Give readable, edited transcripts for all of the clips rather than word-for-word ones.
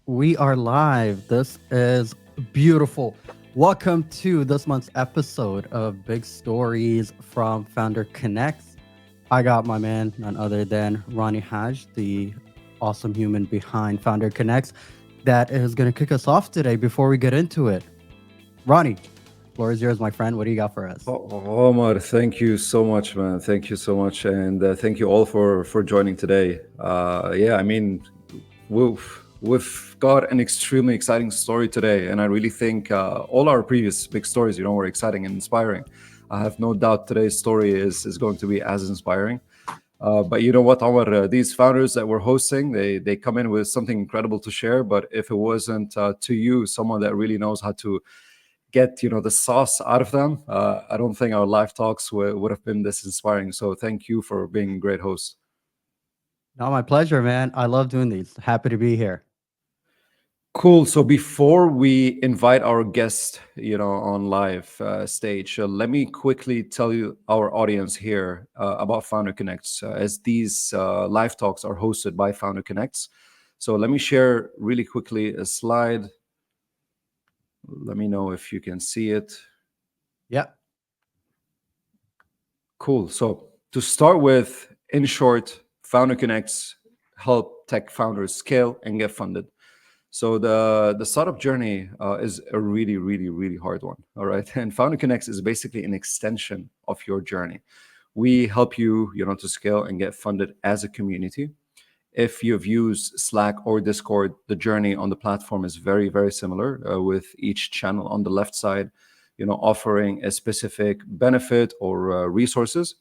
We are live. This is beautiful. Welcome to this month's episode of Big Stories from Founder Connects. I got my man, none other than Ronnie Haj, the awesome human behind Founder Connects, that is going to kick us off today before we get into it. Ronnie, floor is yours, my friend. What do you got for us? Omar, thank you so much, man. Thank you so much, and thank you all for joining today. Yeah, I mean, we've got an extremely exciting story today, and I really think all our previous big stories, were exciting and inspiring. I have no doubt today's story is going to be as inspiring. But you know what, Omar? These founders that we're hosting, they come in with something incredible to share. But if it wasn't to you, someone that really knows how to get the sauce out of them, I don't think our live talks would have been this inspiring. So thank you for being a great host. No, my pleasure, man. I love doing these. Happy to be here. Cool. So before we invite our guest, on live stage, let me quickly tell you our audience here about Founder Connects, as these live talks are hosted by Founder Connects. So let me share really quickly a slide. Let me know if you can see it. Yep. Cool. So to start with, in short, Founder Connects help tech founders scale and get funded. So the startup journey is a really, really, really hard one. All right, and Founder Connects is basically an extension of your journey. We help you, to scale and get funded as a community. If you've used Slack or Discord, the journey on the platform is very, very similar, with each channel on the left side, offering a specific benefit or resources.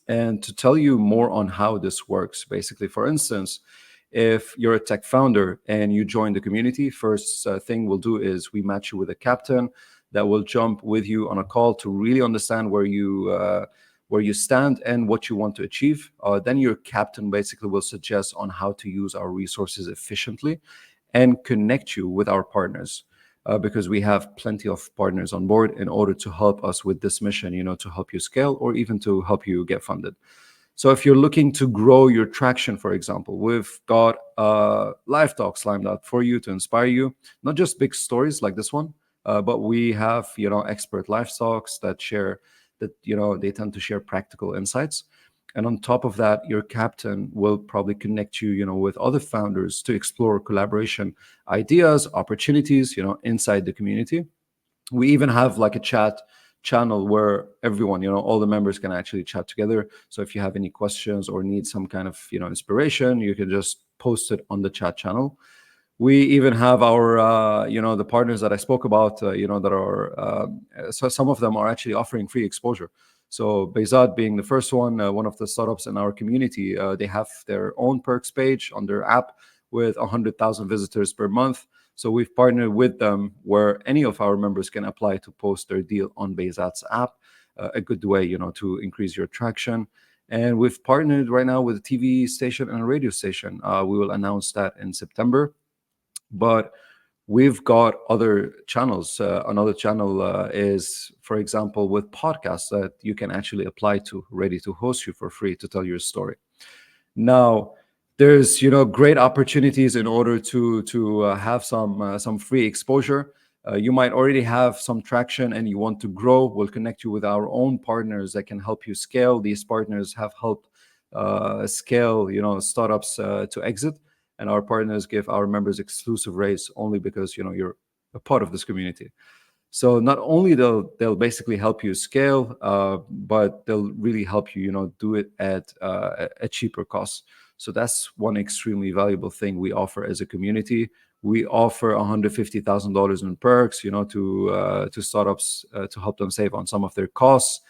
And to tell you more on how this works, basically, for instance, if you're a tech founder and you join the community, first thing we'll do is we match you with a captain that will jump with you on a call to really understand where you stand and what you want to achieve. Then your captain basically will suggest on how to use our resources efficiently and connect you with our partners. Because we have plenty of partners on board in order to help us with this mission, to help you scale or even to help you get funded. So if you're looking to grow your traction, for example, we've got live talks lined up for you to inspire you, not just big stories like this one, but we have, expert live talks that they tend to share practical insights. And on top of that, your captain will probably connect you, with other founders to explore collaboration ideas, opportunities, inside the community. We even have like a chat channel where everyone, all the members can actually chat together. So if you have any questions or need some kind of, inspiration, you can just post it on the chat channel. We even have our, the partners that I spoke about, that are, so some of them are actually offering free exposure. So Bezat being the first one of the startups in our community, they have their own perks page on their app with 100,000 visitors per month. So we've partnered with them where any of our members can apply to post their deal on Bezat's app, a good way, to increase your traction. And we've partnered right now with a TV station and a radio station. We will announce that in September. But we've got other channels. Another channel is, for example, with podcasts that you can actually apply to, ready to host you for free to tell your story. Now, there's great opportunities in order to have some free exposure. You might already have some traction and you want to grow. We'll connect you with our own partners that can help you scale. These partners have helped scale startups to exit, and our partners give our members exclusive rates only because you're a part of this community. So not only they'll basically help you scale, but they'll really help you, do it at a cheaper cost. So that's one extremely valuable thing we offer as a community. We offer $150,000 in perks, to startups to help them save on some of their costs.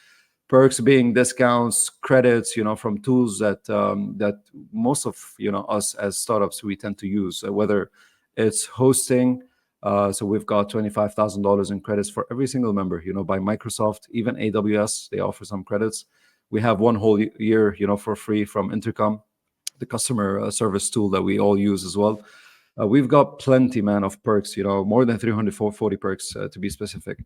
Perks being discounts, credits, from tools that most of us as startups we tend to use, whether it's hosting. So we've got $25,000 in credits for every single member, by Microsoft, even AWS, they offer some credits. We have one whole year, for free from Intercom, the customer service tool that we all use as well. We've got plenty, man, of perks, more than 340 perks to be specific.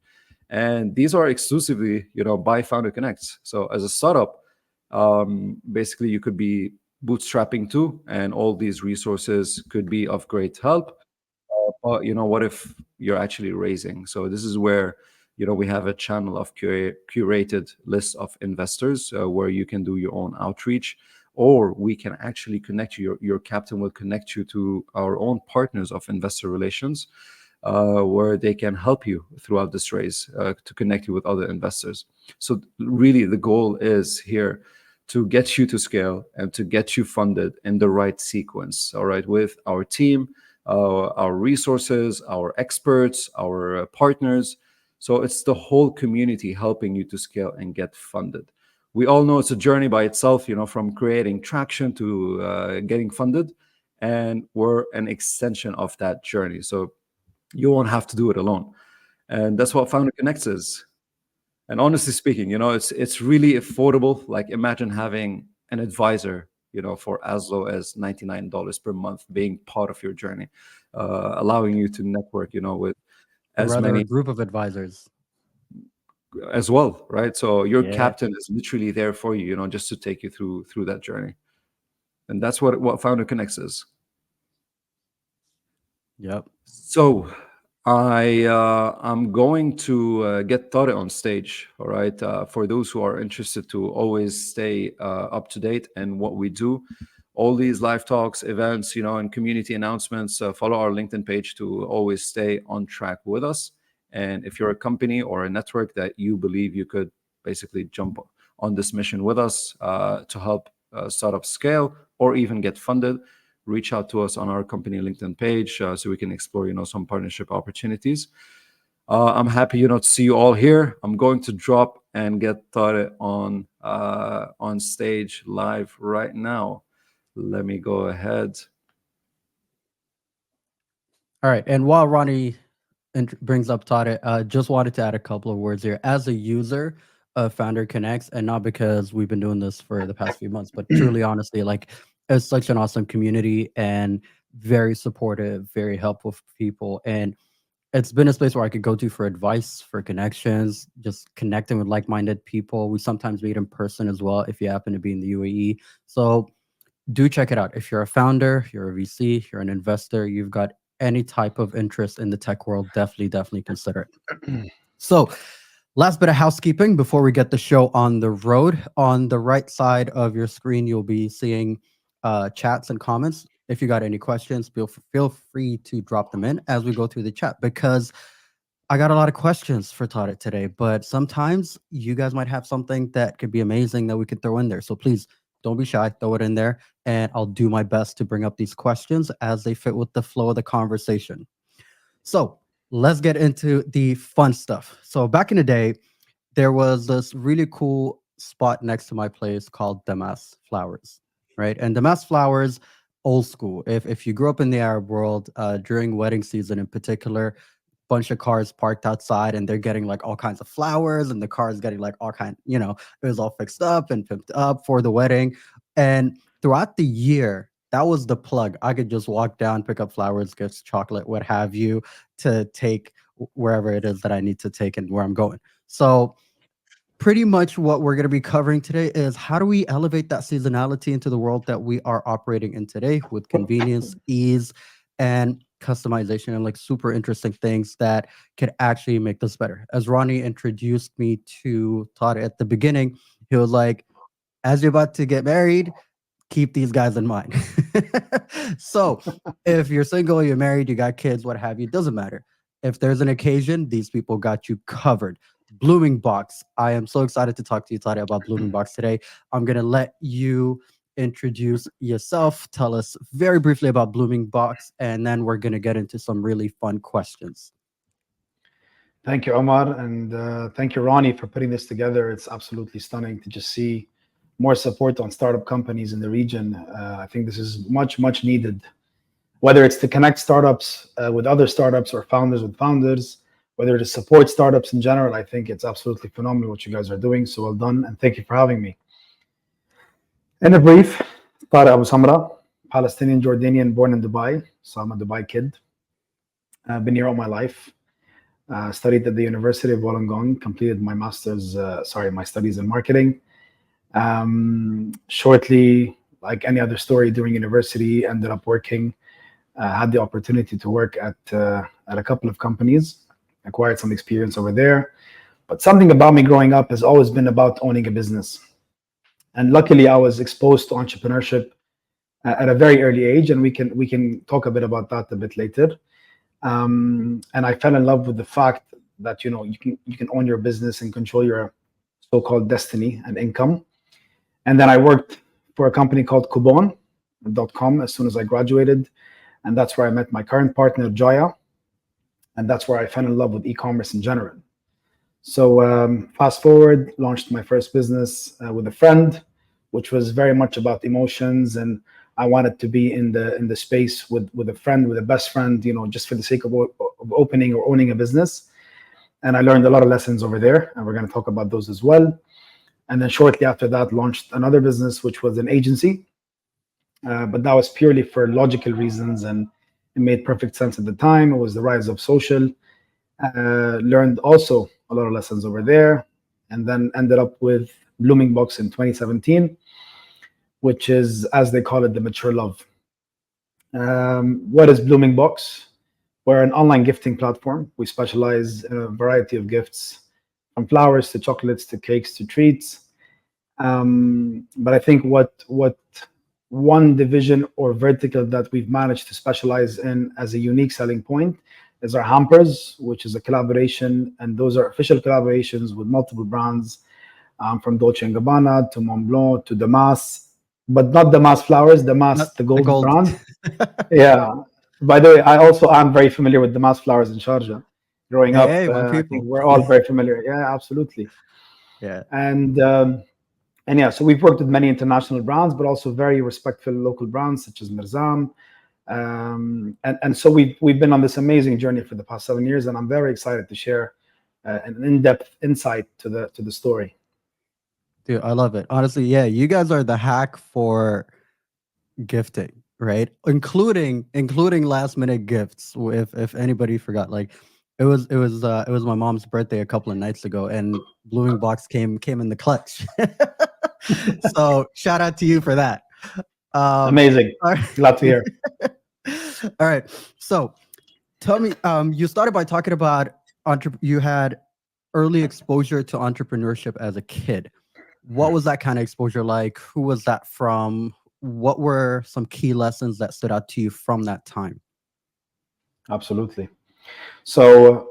And these are exclusively, by Founder Connects. So as a startup, basically you could be bootstrapping too, and all these resources could be of great help. but what if you're actually raising? So this is where we have a channel of curated list of investors where you can do your own outreach, or we can actually connect you. Your captain will connect you to our own partners of investor relations, where they can help you throughout this raise to connect you with other investors. So really, the goal is here to get you to scale and to get you funded in the right sequence. All right, with our team, our resources, our experts, our partners. So it's the whole community helping you to scale and get funded. We all know it's a journey by itself, from creating traction to getting funded, and we're an extension of that journey. So you won't have to do it alone, and that's what Founder Connects is. And honestly speaking, it's really affordable. Like, imagine having an advisor, for as low as $99 per month, being part of your journey, allowing you to network, with Or as rather, a many group of advisors. as well, right? So your Yeah. captain is literally there for you, just to take you through that journey. And that's what Founder Connects is. Yep. So I'm going to get Tariq on stage. All right. For those who are interested to always stay up to date and what we do, all these live talks, events, and community announcements. Follow our LinkedIn page to always stay on track with us. And if you're a company or a network that you believe you could basically jump on this mission with us to help startups scale or even get funded, reach out to us on our company LinkedIn page so we can explore, some partnership opportunities. I'm happy, to see you all here. I'm going to drop and get Tariq on stage live right now. Let me go ahead. All right. And while Ronnie brings up Tade, just wanted to add a couple of words here. As a user of Founder Connects, and not because we've been doing this for the past few months, but truly, honestly, like, it's such an awesome community and very supportive, very helpful for people. And it's been a space where I could go to for advice, for connections, just connecting with like-minded people. We sometimes meet in person as well if you happen to be in the UAE. So do check it out. If you're a founder, you're a VC, you're an investor, you've got any type of interest in the tech world, definitely consider it. So, last bit of housekeeping before we get the show on the road. On the right side of your screen, you'll be seeing chats and comments. If you got any questions, feel free to drop them in as we go through the chat, because I got a lot of questions for Tariq today, but sometimes you guys might have something that could be amazing that we could throw in there. So please don't be shy, throw it in there, and I'll do my best to bring up these questions as they fit with the flow of the conversation. So let's get into the fun stuff. So back in the day, there was this really cool spot next to my place called Damas Flowers, right? And Damas Flowers, old school. If you grew up in the Arab world, during wedding season in particular, bunch of cars parked outside and they're getting like all kinds of flowers, and the car is getting like all kind, it was all fixed up and pimped up for the wedding. And throughout the year, that was the plug. I could just walk down, pick up flowers, gifts, chocolate, what have you, to take wherever it is that I need to take and where I'm going. So pretty much what we're going to be covering today is how do we elevate that seasonality into the world that we are operating in today with convenience, ease, and customization, and like super interesting things that could actually make this better. As Ronnie introduced me to Todd at the beginning, he was like, as you're about to get married, keep these guys in mind. So if you're single, you're married, you got kids, what have you, doesn't matter. If there's an occasion, these people got you covered. BloomingBox. I am so excited to talk to you, Tadia, about BloomingBox today. I'm going to let you introduce yourself. Tell us very briefly about BloomingBox, and then we're going to get into some really fun questions. Thank you, Omar, and thank you, Ronnie, for putting this together. It's absolutely stunning to just see more support on startup companies in the region. I think this is much needed, whether it's to connect startups with other startups or founders with founders, whether to support startups in general. I think it's absolutely phenomenal what you guys are doing. So well done, and thank you for having me. In a brief, Tariq Abu Samra, Palestinian Jordanian, born in Dubai. So I'm a Dubai kid. I've been here all my life. Studied at the University of Wollongong, completed my my studies in marketing. Shortly, like any other story, during university, ended up working Had the opportunity to work at a couple of companies, acquired some experience over there. But something about me growing up has always been about owning a business. And luckily, I was exposed to entrepreneurship at a very early age, and we can talk a bit about that a bit later. And I fell in love with the fact that you can own your business and control your so-called destiny and income. And then I worked for a company called Coupon.com as soon as I graduated, and that's where I met my current partner Joya, and that's where I fell in love with e-commerce in general. So fast forward, launched my first business with a friend, which was very much about emotions, and I wanted to be in the space with a friend, with a best friend, just for the sake of opening or owning a business. And I learned a lot of lessons over there, and we're going to talk about those as well. And then shortly after that, launched another business, which was an agency, but that was purely for logical reasons, and it made perfect sense at the time. It was the rise of social. Learned also a lot of lessons over there, and then ended up with BloomingBox in 2017, which is, as they call it, the mature love. What is BloomingBox? We're an online gifting platform. We specialize in a variety of gifts, from flowers to chocolates to cakes to treats. But I think what one division or vertical that we've managed to specialize in as a unique selling point is our hampers, which is a collaboration, and those are official collaborations with multiple brands, from Dolce & Gabbana to Mont Blanc to Damas, but not Damas flowers, Damas, the gold brand. Yeah. By the way, I also am very familiar with Damas flowers in Sharjah. Growing up, Hey, my I people. think we're all very familiar. Yeah, absolutely. Yeah. And yeah, so we've worked with many international brands, but also very respectful local brands such as Mirzam. And so we've been on this amazing journey for the past 7 years, and I'm very excited to share an in-depth insight to the story. Dude, I love it. Honestly, yeah, you guys are the hack for gifting, right? Including last minute gifts. If anybody forgot, like it was my mom's birthday a couple of nights ago, and BloomingBox came in the clutch. So shout out to you for that. Amazing. All right. Glad to hear. All right. So tell me, you started by talking about you had early exposure to entrepreneurship as a kid. What was that kind of exposure like? Who was that from? What were some key lessons that stood out to you from that time? Absolutely. So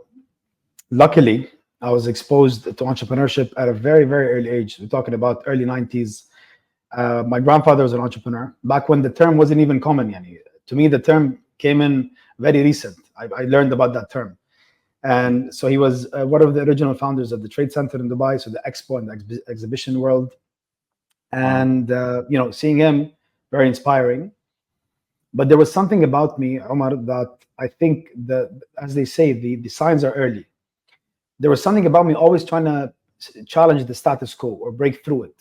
luckily, I was exposed to entrepreneurship at a very, very early age. We're talking about early 90s. My grandfather was an entrepreneur back when the term wasn't even common. Yani. To me, the term came in very recent. I learned about that term. And so he was one of the original founders of the Trade Center in Dubai, so the expo and the exhibition world. And, seeing him, very inspiring. But there was something about me, Omar, that I think that, as they say, the signs are early. There was something about me always trying to challenge the status quo or break through it.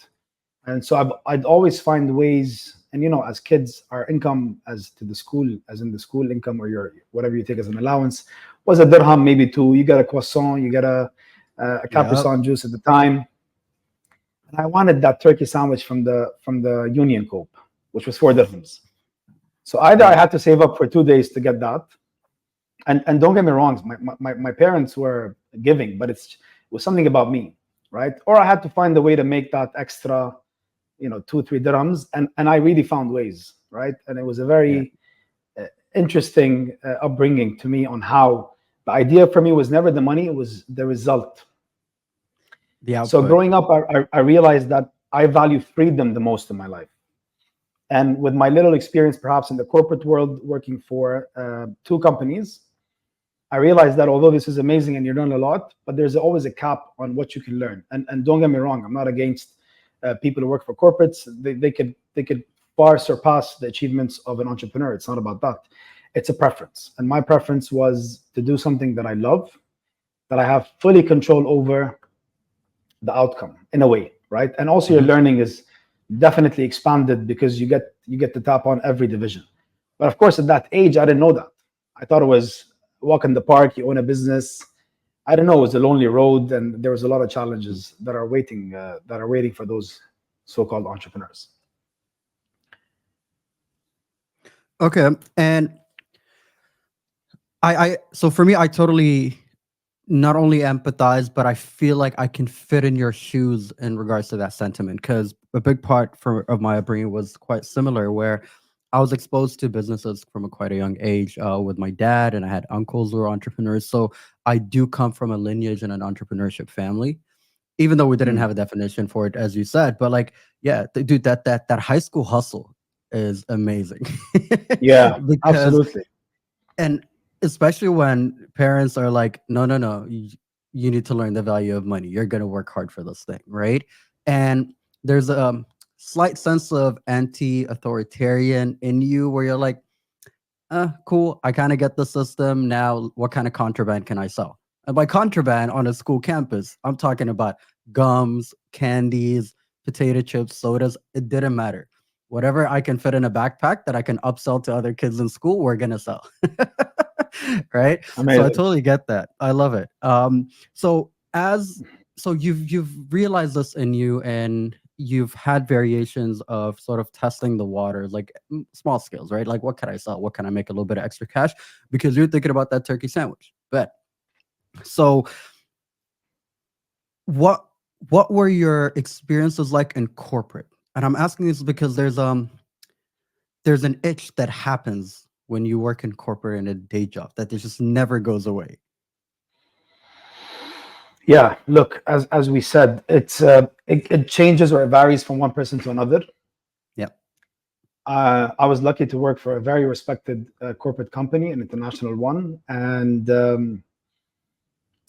And so I'd always find ways, and as kids, our income as to the school, as in the school income or your whatever you take as an allowance, was a dirham, maybe two. You get a croissant, you get a Capri-Sun juice at the time. And I wanted that turkey sandwich from the Union Coop, which was 4 dirhams. So either I had to save up for 2 days to get that, and don't get me wrong, my parents were giving, but it was something about me, right? Or I had to find a way to make that extra, 2-3 dirhams, and I really found ways, right? And it was a very interesting upbringing to me on how the idea for me was never the money, it was the result. The output. So growing up, I realized that I value freedom the most in my life. And with my little experience, perhaps in the corporate world, working for 2 companies, I realized that although this is amazing and you learn a lot, but there's always a cap on what you can learn. And don't get me wrong, I'm not against people who work for corporates. They could far surpass the achievements of an entrepreneur. It's not about that. It's a preference. And my preference was to do something that I love, that I have fully control over the outcome in a way, right? And also your learning is definitely expanded because you get to tap on every division. But of course, at that age, I didn't know that. I thought it was walk in the park, you own a business. I don't know, it was a lonely road, and there was a lot of challenges that are waiting for those so-called entrepreneurs. Okay, and So for me, I totally not only empathize, but I feel like I can fit in your shoes in regards to that sentiment, because a big part of my upbringing was quite similar, where I was exposed to businesses from quite a young age with my dad, and I had uncles who were entrepreneurs. So I do come from a lineage and an entrepreneurship family, even though we didn't Mm. have a definition for it, as you said. But like, yeah, dude, that high school hustle is amazing. Yeah, Because, absolutely. and especially when parents are like, no, no, no, you need to learn the value of money. You're going to work hard for this thing, right? And there's a slight sense of anti-authoritarian in you where you're like, cool, I kind of get the system. Now, what kind of contraband can I sell? And by contraband on a school campus, I'm talking about gums, candies, potato chips, sodas. It didn't matter. Whatever I can fit in a backpack that I can upsell to other kids in school, we're gonna sell. Right? So I Amazing. totally get that. I love it. So as so you've realized this in you, and you've had variations of sort of testing the waters, like small skills, right? Like, what can I sell? What can I make a little bit of extra cash? Because you're thinking about that turkey sandwich. Bet. So what what were your experiences like in corporate? And I'm asking this because there's an itch that happens when you work in corporate in a day job that just never goes away. Yeah, look, as we said, it changes or it varies from one person to another. Yep. I was lucky to work for a very respected corporate company, an international one, and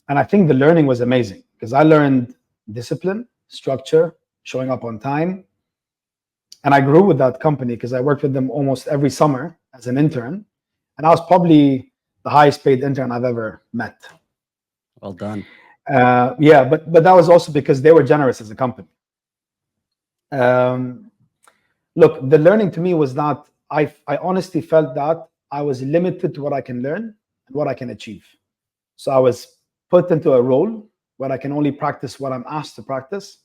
I think the learning was amazing because I learned discipline, structure, showing up on time, and I grew with that company because I worked with them almost every summer as an intern, and I was probably the highest paid intern I've ever met. Well done. Yeah, but that was also because they were generous as a company. Um, Look, the learning to me was not. I honestly felt that I was limited to what I can learn and what I can achieve. So I was put into a role where I can only practice what I'm asked to practice,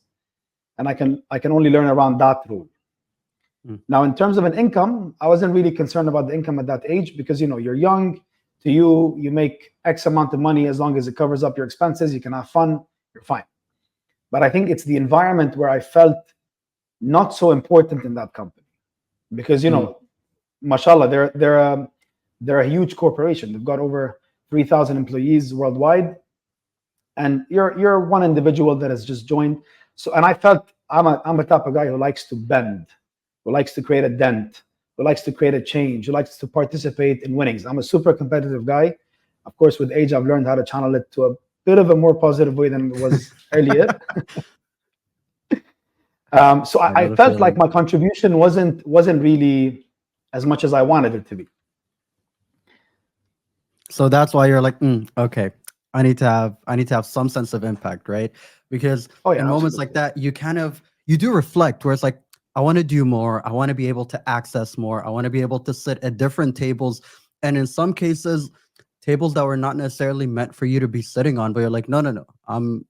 and I can only learn around that role. Mm. Now, in terms of an income, I wasn't really concerned about the income at that age because you're young. To you make X amount of money as long as it covers up your expenses. You can have fun. You're fine. But I think it's the environment where I felt not so important in that company because Mm. mashallah, they're a huge corporation. They've got over 3,000 employees worldwide, and you're one individual that has just joined. So, and I felt I'm a type of guy who likes to bend, who likes to create a dent, who likes to create a change, who likes to participate in winnings. I'm a super competitive guy. Of course, with age, I've learned how to channel it to a bit of a more positive way than it was earlier. So I I know the felt like feeling. my contribution wasn't really as much as I wanted it to be. So that's why you're like, okay, I need to have some sense of impact, right? Because Oh in yeah, moments like absolutely. that, you do reflect where it's like, I want to do more, I want to be able to access more, I want to be able to sit at different tables. And in some cases, tables that were not necessarily meant for you to be sitting on, but you're like, no, no, no.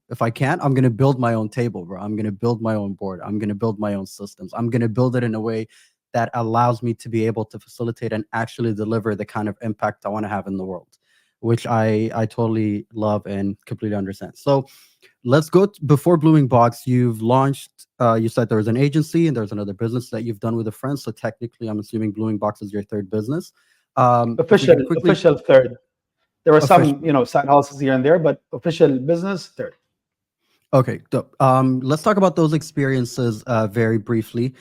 If I can't, I'm gonna build my own table, bro. I'm gonna build my own board. I'm gonna build my own systems. I'm gonna build it in a way that allows me to be able to facilitate and actually deliver the kind of impact I want to have in the world, which I totally love and completely understand. So let's go before BloomingBox. You've launched. You said there was an agency and there's another business that you've done with a friend. So technically, I'm assuming BloomingBox is your third business. If we Official can quickly official third. There were official. some side hustles here and there, but official business third. Okay, dope. Let's talk about those experiences very briefly.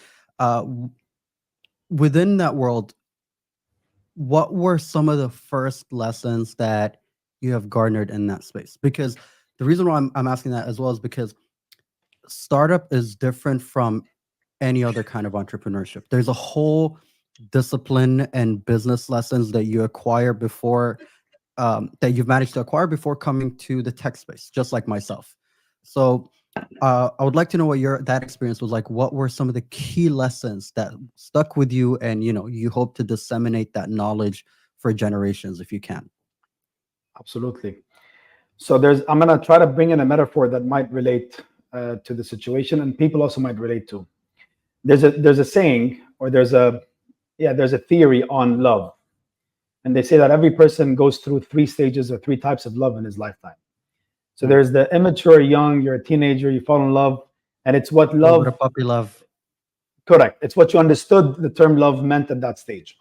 Within that world, what were some of the first lessons that you have garnered in that space? Because the reason why I'm asking that as well is because startup is different from any other kind of entrepreneurship. There's a whole discipline and business lessons that you acquire before that you've managed to acquire before coming to the tech space, just like myself. So I would like to know what that experience was like. What were some of the key lessons that stuck with you, and you hope to disseminate that knowledge for generations if you can? Absolutely. So I'm gonna try to bring in a metaphor that might relate to the situation, and people also might relate to. There's a saying, or there's a theory on love. And they say that every person goes through 3 stages or 3 types of love in his lifetime. So there's the immature, young, you're a teenager, you fall in love, and it's what A little bit love, of puppy love. correct. It's what you understood the term love meant at that stage.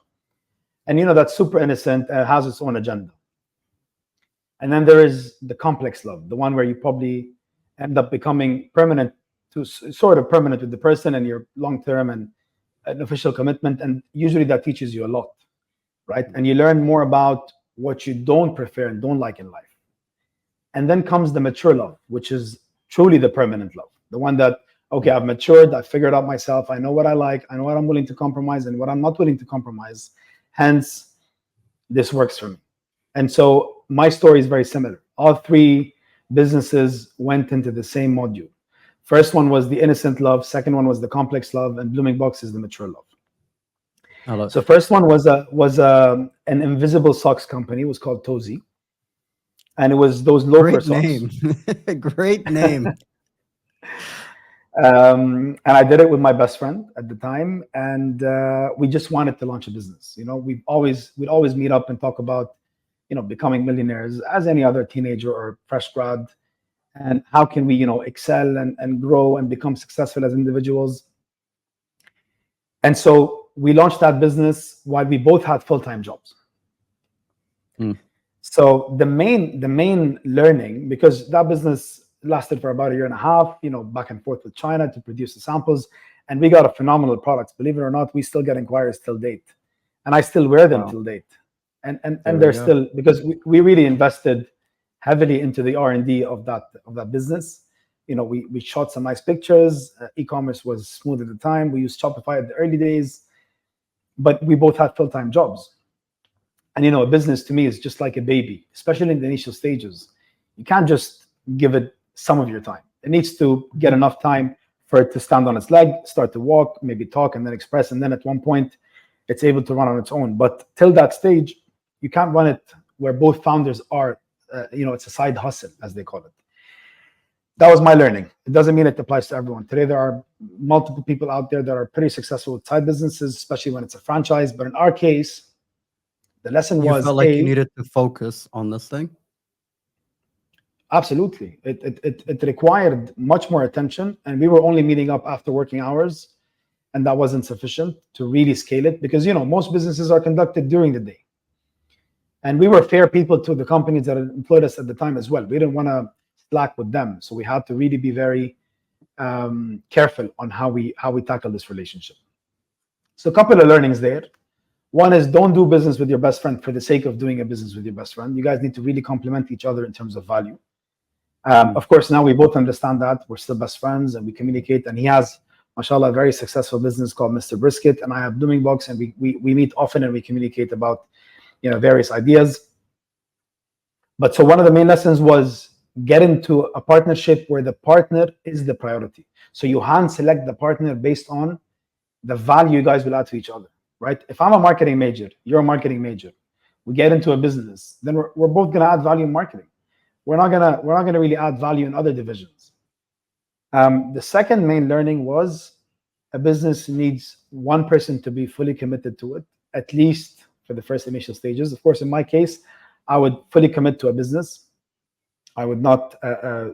And that's super innocent and has its own agenda. And then there is the complex love, the one where you probably end up becoming permanent, to sort of permanent with the person, and you're long-term and an official commitment. And usually that teaches you a lot, right? And you learn more about what you don't prefer and don't like in life. And then comes the mature love, which is truly the permanent love. The one that, okay, I've matured, I've figured out myself, I know what I like, I know what I'm willing to compromise and what I'm not willing to compromise. Hence, this works for me. And so my story is very similar. All 3 businesses went into the same module. First one was the innocent love, second one was the complex love, and BloomingBox is the mature love. So first one was an invisible socks company. It was called Tozy. And it was those loafer Great socks. name. Great name. And I did it with my best friend at the time, and we just wanted to launch a business. We'd always meet up and talk about, becoming millionaires as any other teenager or fresh grad, and how can we, excel and grow and become successful as individuals. And so we launched that business while we both had full-time jobs. So the main learning, because that business lasted for about 1.5 years, back and forth with China to produce the samples, and we got a phenomenal product. Believe it or not, we still get inquiries till date, and I still wear them till date. And they're still, because we really invested heavily into the R&D of that business. We shot some nice pictures. E-commerce was smooth at the time. We used Shopify at the early days, but we both had full-time jobs. And a business to me is just like a baby, especially in the initial stages. You can't just give it some of your time. It needs to get enough time for it to stand on its leg, start to walk, maybe talk, and then express. And then at one point, it's able to run on its own. But till that stage, you can't run it where both founders are, it's a side hustle, as they call it. That was my learning. It doesn't mean it applies to everyone. Today, there are multiple people out there that are pretty successful with side businesses, especially when it's a franchise. But in our case, the lesson was, you felt like you needed to focus on this thing? Absolutely. It required much more attention, and we were only meeting up after working hours, and that wasn't sufficient to really scale it, because most businesses are conducted during the day. And we were fair people to the companies that employed us at the time as well. We didn't want to slack with them, so we had to really be very careful on how we tackle this relationship. So a couple of learnings there. One is, don't do business with your best friend for the sake of doing a business with your best friend. You guys need to really complement each other in terms of value. Of course, now we both understand that. We're still best friends and we communicate. And he has, mashallah, a very successful business called Mr. Brisket. And I have BloomingBox, and we meet often and we communicate about various ideas. But so one of the main lessons was, get into a partnership where the partner is the priority. So you hand select the partner based on the value you guys will add to each other. Right? If I'm a marketing major, you're a marketing major, we get into a business, then we're both gonna add value in marketing. We're not gonna really add value in other divisions. The second main learning was, a business needs one person to be fully committed to it, at least for the first initial stages. Of course, in my case, I would fully commit to a business. I would not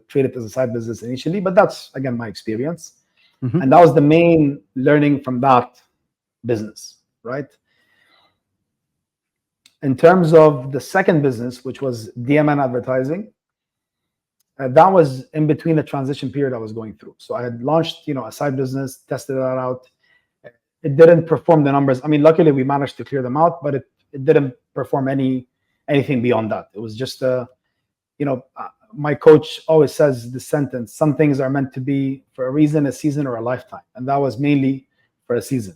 treat it as a side business initially, but that's, again, my experience. And that was the main learning from that business. Right. In terms of the second business, which was DMN advertising, that was in between a transition period I was going through. So I had launched, a side business, tested that out. It didn't perform the numbers. I mean, luckily we managed to clear them out, but it didn't perform anything beyond that. It was just my coach always says the sentence, some things are meant to be for a reason, a season, or a lifetime. And that was mainly for a season.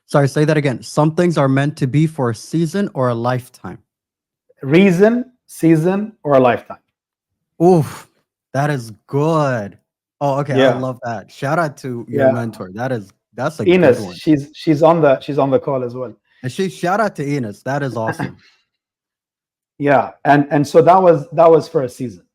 Sorry, say that again. Some things are meant to be for a season or a lifetime. Reason, season, or a lifetime. Oof, that is good. Oh, okay. Yeah. I love that. Shout out to your mentor. That's a Enos, good one. she's on the call as well. And shout out to Enos. That is awesome. Yeah, and so that was for a season.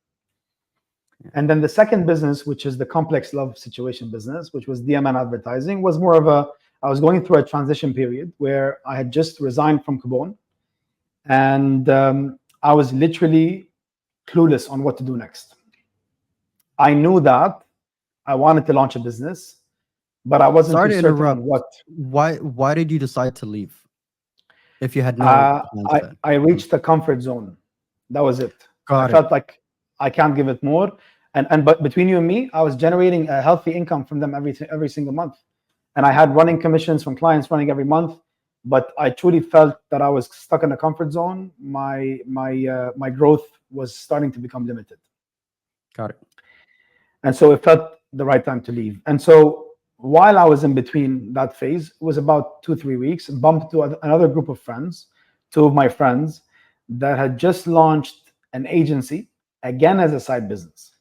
And then the second business, which is the complex love situation business, which was DMN advertising, was more of I was going through a transition period where I had just resigned from Kubon, And I was literally clueless on what to do next. I knew that I wanted to launch a business, but I wasn't Sorry too to certain interrupt. on what. Why did you decide to leave if you had no plans then? I reached the comfort zone. That was it. I Got it. felt like I can't give it more. And but between you and me, I was generating a healthy income from them every single month, and I had running commissions from clients running every month. But I truly felt that I was stuck in a comfort zone. My growth was starting to become limited, Got it. and so it felt the right time to leave. And so while I was in between that phase, it was about 2-3 weeks. Bumped to another group of friends, two of my friends that had just launched an agency again as a side business.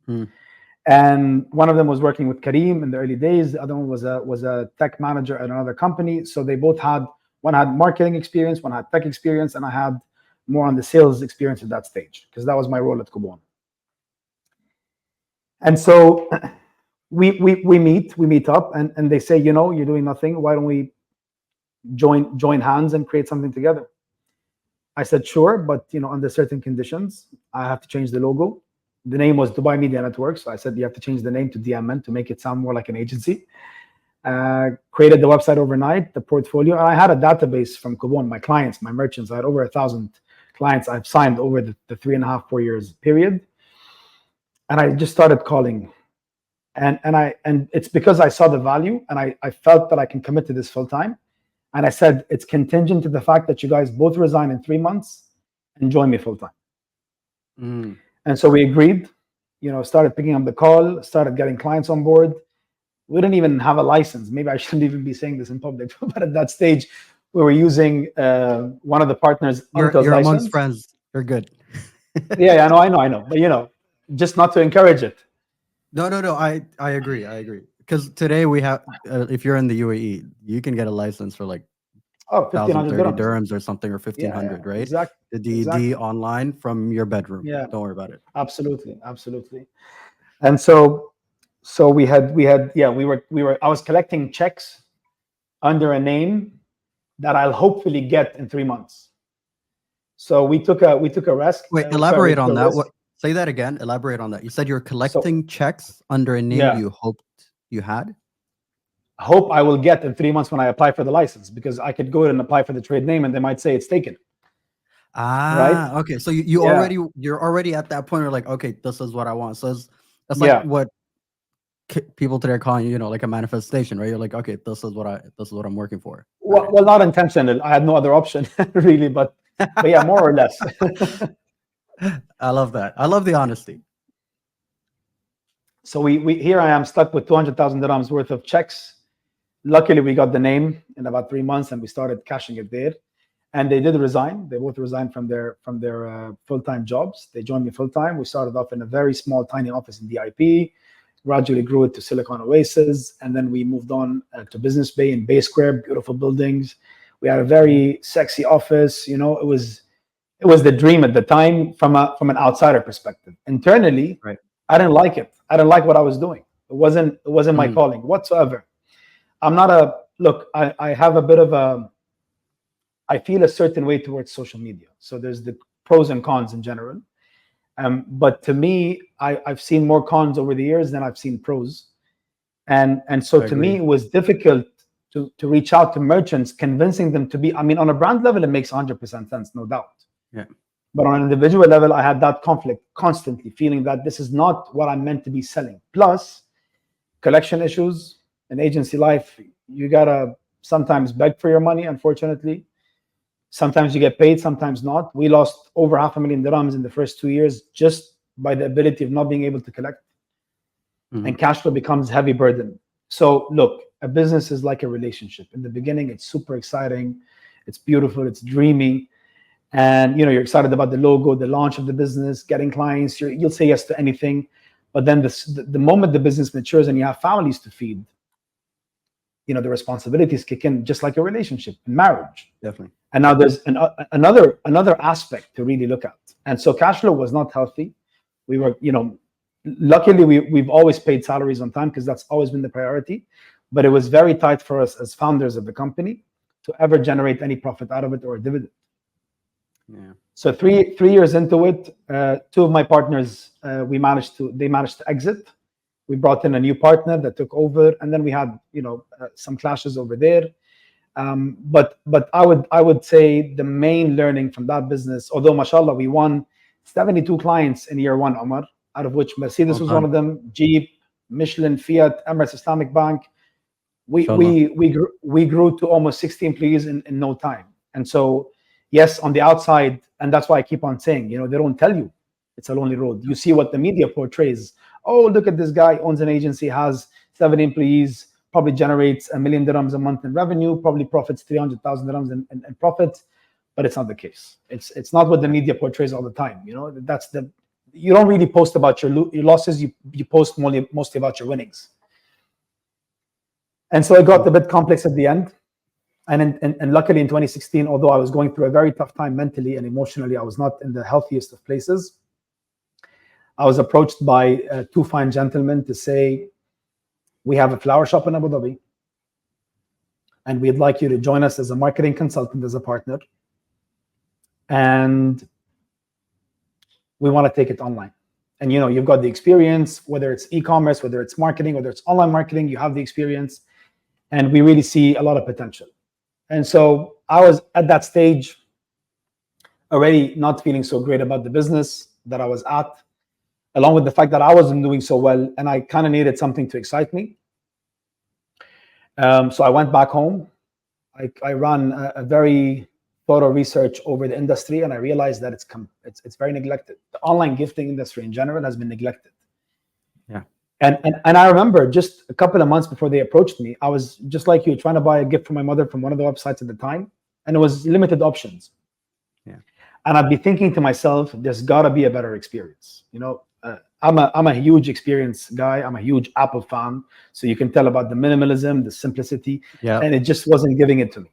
Hmm. And one of them was working with Kareem in the early days. The other one was a tech manager at another company. So they both had, one had marketing experience, one had tech experience, and I had more on the sales experience at that stage because that was my role at Kubon. And so we meet up, and they say, you're doing nothing. Why don't we join hands and create something together? I said, sure, but under certain conditions. I have to change the logo. The name was Dubai Media Network, so I said you have to change the name to DMN to make it sound more like an agency. Created the website overnight, the portfolio. And I had a database from Kubon, my clients, my merchants. I had over 1,000 clients I've signed over the 3.5-4 years period. And I just started calling. And it's because I saw the value, and I felt that I can commit to this full time. And I said, it's contingent to the fact that you guys both resign in 3 months and join me full time. Mm. And so we agreed, started picking up the call, started getting clients on board. We didn't even have a license. Maybe I shouldn't even be saying this in public, but at that stage, we were using one of the partners' uncle's You're license. amongst friends. You're good. Yeah, I know. But just not to encourage it. No. I agree. Because today we have, if you're in the UAE, you can get a license for like 1,500 1,030 dirhams. dirhams or something, or 1,500, right? Exactly. The DED online from your bedroom. Yeah. Don't worry about it. Absolutely. And so we were I was collecting checks under a name that I'll hopefully get in 3 months. So we took a risk. Wait, elaborate on that. What? Say that again. Elaborate on that. You said you're collecting checks under a name you hoped you had. Hope I will get in 3 months when I apply for the license, because I could go and apply for the trade name and they might say it's taken. Right. Okay. So you're already at that point where like, okay, this is what I want. So that's like what people today are calling, like a manifestation, right? You're like, okay, this is what I'm working for. Well, not intentional. I had no other option really, but yeah, more or less. I love that. I love the honesty. So we here I am stuck with 200,000 dirhams worth of checks. Luckily, we got the name in about 3 months, and we started cashing it there. And they did resign. They both resigned from their full-time jobs. They joined me full-time. We started off in a very small, tiny office in DIP, gradually grew it to Silicon Oasis, and then we moved on to Business Bay in Bay Square, beautiful buildings. We had a very sexy office. It was the dream at the time from an outsider perspective. Internally, right, I didn't like it. I didn't like what I was doing. It wasn't my calling whatsoever. I have a bit of I feel a certain way towards social media. So there's the pros and cons in general. But to me, I've seen more cons over the years than I've seen pros. And so to me, it was difficult to reach out to merchants, convincing them to be, on a brand level, it makes 100% sense, no doubt. Yeah. But on an individual level, I had that conflict constantly, feeling that this is not what I'm meant to be selling. Plus, collection issues, in agency life, you gotta sometimes beg for your money, unfortunately. Sometimes you get paid, sometimes not. We lost over 500,000 dirhams in the first 2 years just by the ability of not being able to collect. Mm-hmm. And cash flow becomes heavy burden. So look, a business is like a relationship. In the beginning, it's super exciting, it's beautiful, it's dreamy. And you're excited about the logo, the launch of the business, getting clients. You'll say yes to anything. But then the moment the business matures and you have families to feed, the responsibilities kick in, just like a relationship and marriage. Definitely. And now there's another aspect to really look at. And so cash flow was not healthy. We were, luckily we've always paid salaries on time because that's always been the priority. But it was very tight for us as founders of the company to ever generate any profit out of it or a dividend. Yeah. So three years into it, two of my partners, they managed to exit. We brought in a new partner that took over, and then we had some clashes over there. But I would say the main learning from that business, although mashallah we won 72 clients in year one, Omar, out of which Mercedes Well was one done. of them, Jeep, Michelin, Fiat, Emirates Islamic Bank. We Inshallah. we grew to almost 60 employees in no time. And so yes, on the outside, and that's why I keep on saying, they don't tell you it's a lonely road. You see what the media portrays. Oh, look at this guy, owns an agency, has 70 employees, probably generates $1 million dirhams a month in revenue, probably profits 300,000 dirhams in profits. But it's not the case. It's not what the media portrays all the time. You don't really post about your losses. You post mostly about your winnings. And so it got a bit complex at the end. And luckily in 2016, although I was going through a very tough time mentally and emotionally, I was not in the healthiest of places. I was approached by two fine gentlemen to say, we have a flower shop in Abu Dhabi, and we'd like you to join us as a marketing consultant, as a partner. And we want to take it online. And you've got the experience, whether it's e-commerce, whether it's marketing, whether it's online marketing, you have the experience. And we really see a lot of potential. And so I was at that stage already not feeling so great about the business that I was at, along with the fact that I wasn't doing so well, and I kind of needed something to excite me. So I went back home. I ran a very thorough research over the industry, and I realized that it's very neglected. The online gifting industry in general has been neglected. Yeah. And I remember just a couple of months before they approached me, I was just like you, trying to buy a gift for my mother from one of the websites at the time, and it was limited options. Yeah. And I'd be thinking to myself, there's got to be a better experience. I'm a huge experience guy. I'm a huge Apple fan, so you can tell about the minimalism, the simplicity, Yeah. and it just wasn't giving it to me.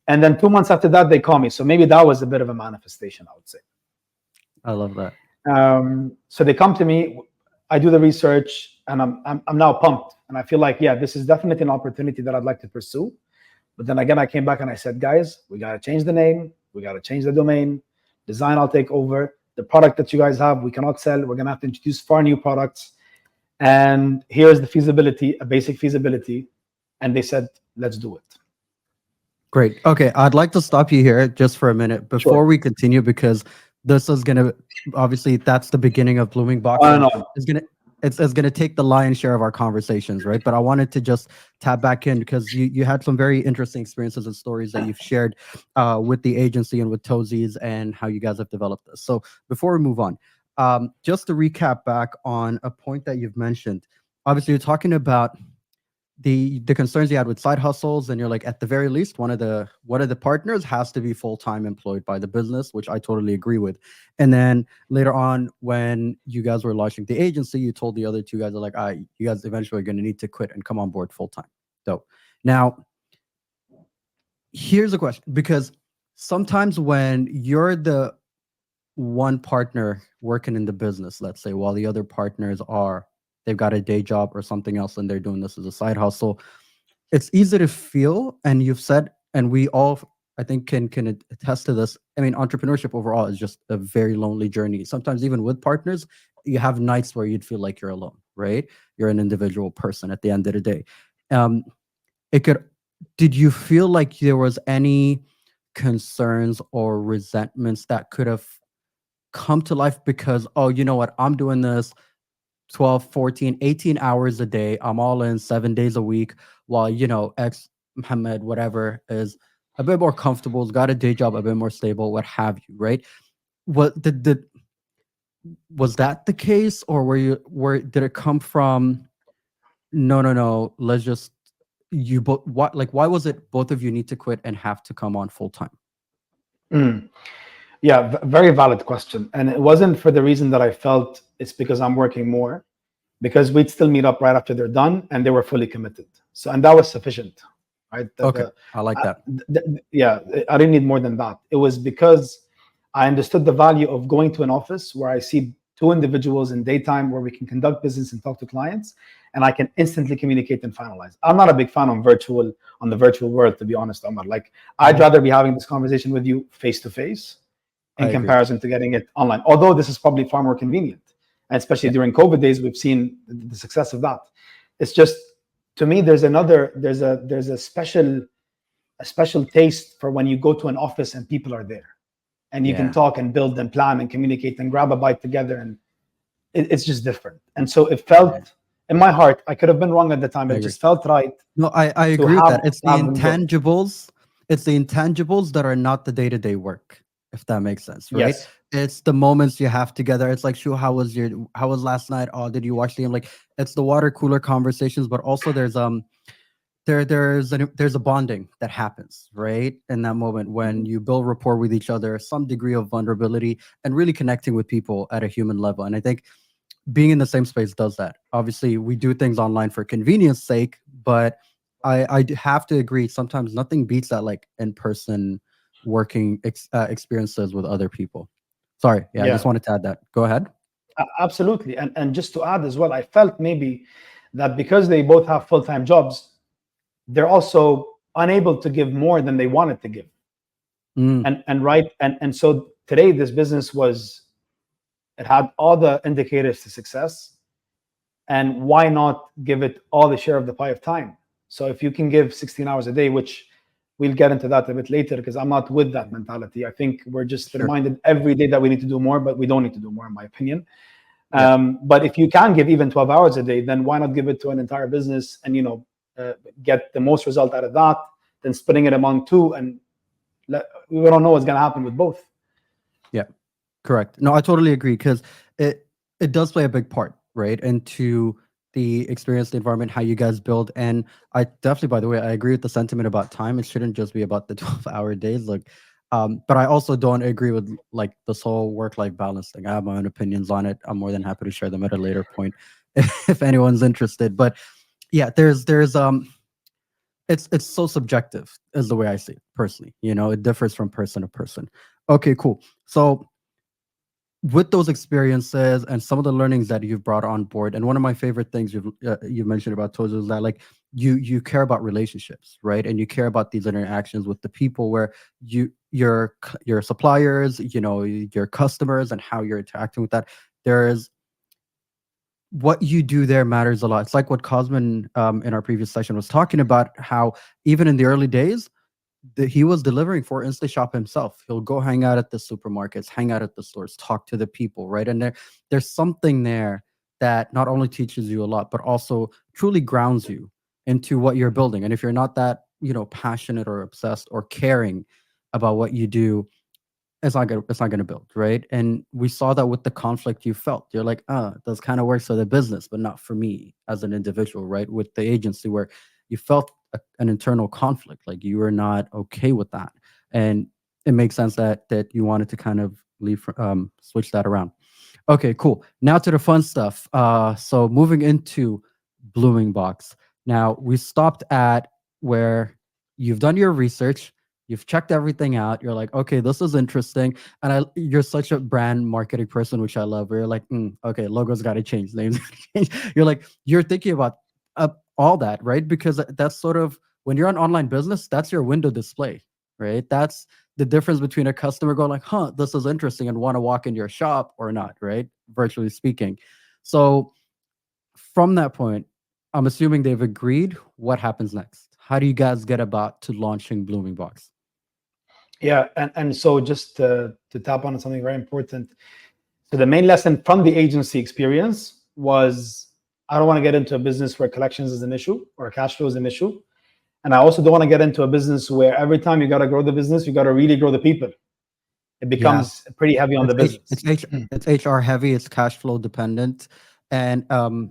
And then 2 months after that, they call me. So maybe that was a bit of a manifestation, I would say. I love that. So they come to me. I do the research, and I'm now pumped, and I feel like, yeah, this is definitely an opportunity that I'd like to pursue. But then again, I came back and I said, guys, we got to change the name, we got to change the domain, design, I'll take over. The product that you guys have, we cannot sell. We're gonna have to introduce 4 new products, and here's the feasibility, a basic feasibility. And they said, let's do it. Great. Okay, I'd like to stop you here just for a minute before we continue, because this is gonna, obviously that's the beginning of BloomingBox. It's gonna take the lion's share of our conversations, right? But I wanted to just tap back in because you had some very interesting experiences and stories that you've shared with the agency and with Toesies and how you guys have developed this. So before we move on, just to recap back on a point that you've mentioned, obviously you're talking about the concerns you had with side hustles, and you're like, at the very least, one of the partners has to be full-time employed by the business, which I totally agree with. And then later on, when you guys were launching the agency, you told the other two guys, like, you guys eventually are going to need to quit and come on board full-time. So now here's a question, because sometimes when you're the one partner working in the business, let's say, while the other partners they've got a day job or something else, and they're doing this as a side hustle, it's easy to feel, and you've said, and we all, I think, can attest to this. I mean, entrepreneurship overall is just a very lonely journey. Sometimes even with partners, you have nights where you'd feel like you're alone, right? You're an individual person at the end of the day. Did you feel like there was any concerns or resentments that could have come to life because, oh, you know what, I'm doing this 12, 14, 18 hours a day. I'm all in 7 days a week, while, ex Muhammad, whatever, is a bit more comfortable, has got a day job, a bit more stable, what have you, right? Was that the case, or did it come from, no, let's just, why was it both of you need to quit and have to come on full time? Yeah, very valid question. And it wasn't for the reason that I felt it's because I'm working more, because we'd still meet up right after they're done, and they were fully committed. So, and that was sufficient, right? I like that. Yeah, I didn't need more than that. It was because I understood the value of going to an office where I see 2 individuals in daytime, where we can conduct business and talk to clients, and I can instantly communicate and finalize. I'm not a big fan on the virtual world, to be honest, Omar. Like, I'd rather be having this conversation with you face to face. in I agree. comparison to getting it online. Although this is probably far more convenient, and especially Yeah. during COVID days, we've seen the success of that. It's just, to me, there's a special taste for when you go to an office and people are there, and you can Yeah. talk and build and plan and communicate and grab a bite together, and it's just different. And so it felt in my heart, I could have been wrong at the time, I but it agree. just felt right No, I to agree with that. It's the have them go. intangibles. It's the intangibles that are not the day-to-day work, if that makes sense, right? Yes. It's the moments you have together. It's like, Shu, how was last night? Oh, did you watch the game? Like, it's the water cooler conversations, but also there's a bonding that happens, right? In that moment when you build rapport with each other, some degree of vulnerability, and really connecting with people at a human level. And I think being in the same space does that. Obviously, we do things online for convenience sake, but I have to agree. Sometimes nothing beats that, like in person working experiences with other people. Sorry, yeah, I just Yeah. wanted to add that. Go ahead. Absolutely. And just to add as well, I felt maybe that because they both have full-time jobs, they're also unable to give more than they wanted to give. Mm, And right, and so today this business was, it had all the indicators to success, and why not give it all the share of the pie of time? So if you can give 16 hours a day, which we'll get into that a bit later, because I'm not with that mentality. I think we're just sure. reminded every day that we need to do more, but we don't need to do more, in my opinion. Yeah. But if you can give even 12 hours a day, then why not give it to an entire business and get the most result out of that than splitting it among two, and we don't know what's going to happen with both. Yeah. Correct. No, I totally agree, because it does play a big part, right, into the experience, the environment, how you guys build. And I definitely, by the way, I agree with the sentiment about time. It shouldn't just be about the 12-hour days. Like, but I also don't agree with like this whole work-life balance thing. I have my own opinions on it. I'm more than happy to share them at a later point if anyone's interested. But yeah, there's it's so subjective, is the way I see it personally. It differs from person to person. Okay, cool. So with those experiences and some of the learnings that you've brought on board, and one of my favorite things you've mentioned about Tozo is that, like, you care about relationships, right? And you care about these interactions with the people, where your suppliers, your customers, and how you're interacting with that. There's what you do there matters a lot. It's like what Cosmin, in our previous session, was talking about, how even in the early days, he was delivering for InstaShop himself. He'll go hang out at the supermarkets, hang out at the stores, talk to the people, right? And there's something there that not only teaches you a lot, but also truly grounds you into what you're building. And if you're not that, passionate or obsessed or caring about what you do, it's not gonna build, right? And we saw that with the conflict you felt. You're like, this kind of works for the business, but not for me as an individual, right? With the agency, where you felt an internal conflict, like you were not okay with that. And it makes sense that you wanted to kind of switch that around. Okay, cool. Now to the fun stuff. So moving into BloomingBox. Now we stopped at where you've done your research, you've checked everything out. You're like, okay, this is interesting, and you're such a brand marketing person, which I love. Where you're like, okay, logos got to change, names got to change. You're thinking about all that, right? Because that's sort of, when you're an online business, that's your window display, right? That's the difference between a customer going like, this is interesting, and want to walk into your shop or not, right? Virtually speaking. So from that point, I'm assuming they've agreed. What happens next? How do you guys get about to launching BloomingBox? Yeah, and so just to tap on something very important. So the main lesson from the agency experience was, I don't want to get into a business where collections is an issue or cash flow is an issue. And I also don't want to get into a business where every time you got to grow the business, you got to really grow the people. It Yeah, becomes pretty heavy on the business. it's HR heavy. It's cash flow dependent, and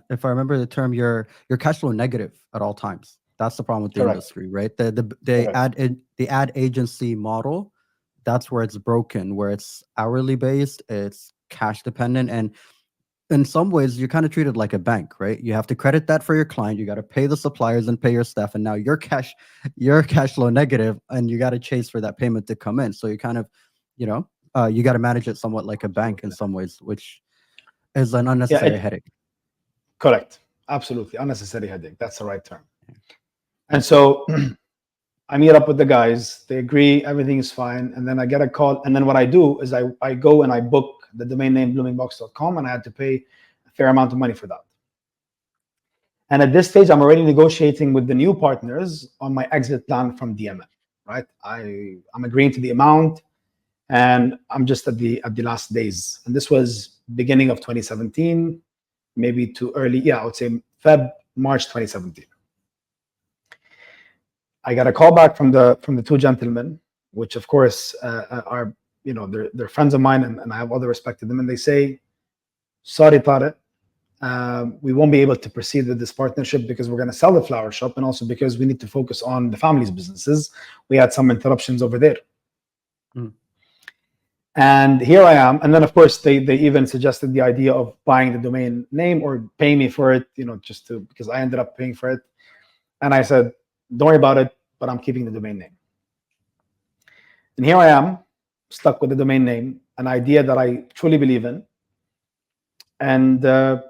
if I remember the term, you're cash flow negative at all times. That's the problem with the Correct. industry, right? Correct. The ad agency model, that's where it's broken. Where it's hourly based, it's cash dependent, and in some ways you're kind of treated like a bank, right? You have to credit that for your client, you got to pay the suppliers and pay your staff, and now you're cash flow negative, and you got to chase for that payment to come in. So you kind of, you got to manage it somewhat like a bank in Absolutely. some ways, which is an Yeah, unnecessary headache. correct. Absolutely. Unnecessary headache. That's the right term. And so I meet up with the guys. They agree, everything is fine. And then I get a call. And then what I do is I go and I book the domain name bloomingbox.com, and I had to pay a fair amount of money for that. And at this stage, I'm already negotiating with the new partners on my exit plan from DMN, right? I'm agreeing to the amount, and I'm just at the last days. And this was beginning of 2017, maybe too early. Yeah, I would say March 2017. I got a call back from the two gentlemen, which of course are, they're friends of mine, and I have all the respect to them. And they say, sorry, Tariq, we won't be able to proceed with this partnership because we're going to sell the flower shop, and also because we need to focus on the family's businesses. We had some interruptions over there. And here I am. And then of course they even suggested the idea of buying the domain name or paying me for it, because I ended up paying for it. And I said, don't worry about it, but I'm keeping the domain name. And here I am, stuck with the domain name, an idea that I truly believe in. And I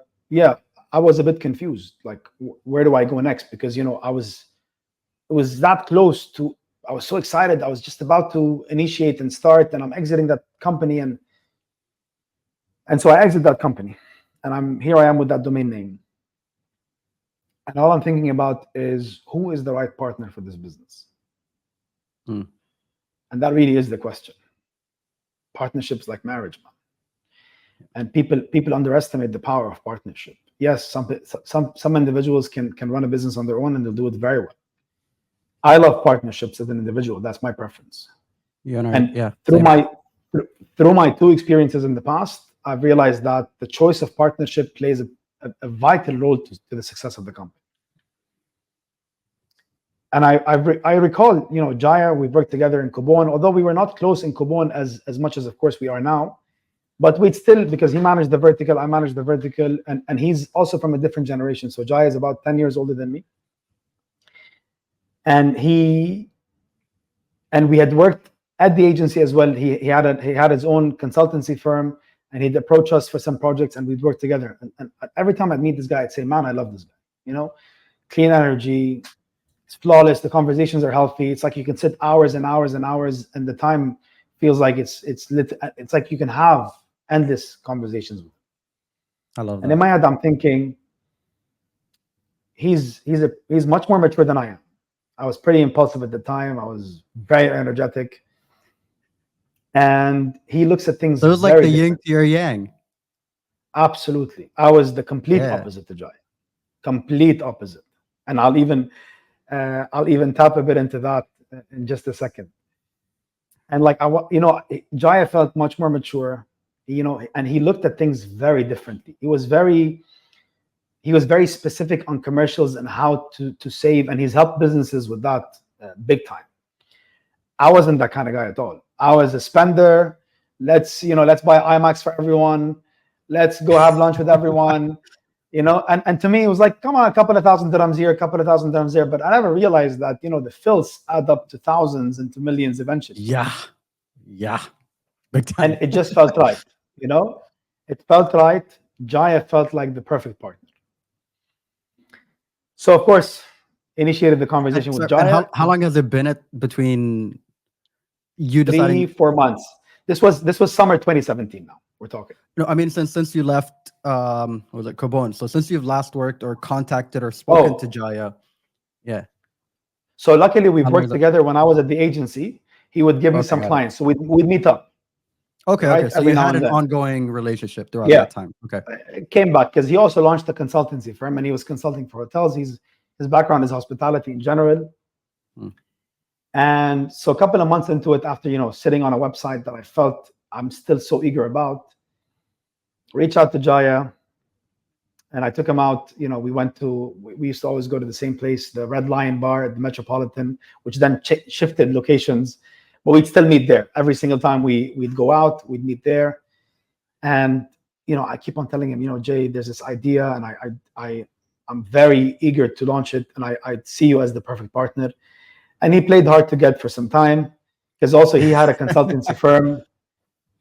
was a bit confused, like, where do I go next? Because it was that close to, I was so excited. I was just about to initiate and start, and I'm exiting that company, and so I exit that company, and here I am with that domain name, and all I'm thinking about is, who is the right partner for this business? And that really is the question. Partnerships like marriage, man. And people underestimate the power of partnership. Yes, some individuals can run a business on their own, and they'll do it very well. I love partnerships as an individual. That's my preference. Through my two experiences in the past, I've realized that the choice of partnership plays a vital role to the success of the company. And I recall, Jaya, we worked together in Kubon, although we were not close in Kubon as much as, of course, we are now. But we'd still, because he managed the vertical, I managed the vertical, and he's also from a different generation. So Jaya is about 10 years older than me. And we had worked at the agency as well. He had his own consultancy firm, and he'd approach us for some projects, and we'd work together. And every time I'd meet this guy, I'd say, man, I love this guy. Clean energy, it's flawless. The conversations are healthy. It's like you can sit hours and hours and hours, and the time feels like it's like you can have endless conversations with him. I love that. And in my head, I'm thinking, he's much more mature than I am. I was pretty impulsive at the time. I was very energetic. And he looks at things. So it was like the yin to your yang. Absolutely. I was the complete opposite to Jai. Complete opposite. And I'll even tap a bit into that in just a second. And like, Jaya felt much more mature, and he looked at things very differently. He was very specific on commercials and how to save, and he's helped businesses with that big time. I wasn't that kind of guy at all. I was a spender. Let's buy IMAX for everyone. Let's go have lunch with everyone. And to me, it was like, come on, a couple of thousand dirhams here, a couple of thousand dirhams there. But I never realized that, the fills add up to thousands and to millions eventually. Yeah. Big time. And it just felt right, It felt right. Jaya felt like the perfect partner. So, of course, initiated the conversation with Jaya. How long has it been between you deciding? 3-4 months. This was summer 2017 now. We're talking. No, I mean, since you left, was it Kubon? So since you've last worked or contacted or spoken to Jaya, yeah. So luckily we've worked together. When I was at the agency, he would give me some clients, so we'd meet up. Okay, right? So you had an ongoing relationship throughout that time. Okay. It came back because he also launched a consultancy firm, and he was consulting for hotels. His background is hospitality in general. And so a couple of months into it, after sitting on a website that I felt I'm still so eager about, reach out to Jaya, and I took him out. We used to always go to the same place, the Red Lion Bar at the Metropolitan, which then shifted locations, but we'd still meet there. Every single time we'd go out, we'd meet there. And, I keep on telling him, Jay, there's this idea, and I'm very eager to launch it, and I see you as the perfect partner. And he played hard to get for some time, because also he had a consultancy firm.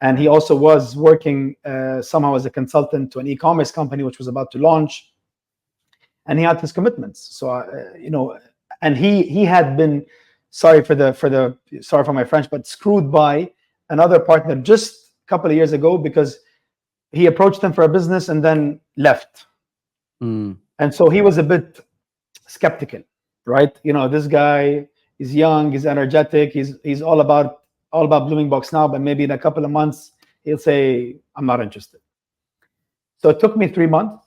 And he also was working somehow as a consultant to an e-commerce company, which was about to launch. And he had his commitments. So, and he had been sorry for my French, but screwed by another partner just a couple of years ago because he approached him for a business and then left. Mm. And so he was a bit skeptical, right? This guy is young, he's energetic, he's all about BloomingBox now, but maybe in a couple of months he'll say, I'm not interested. So it took me 3 months,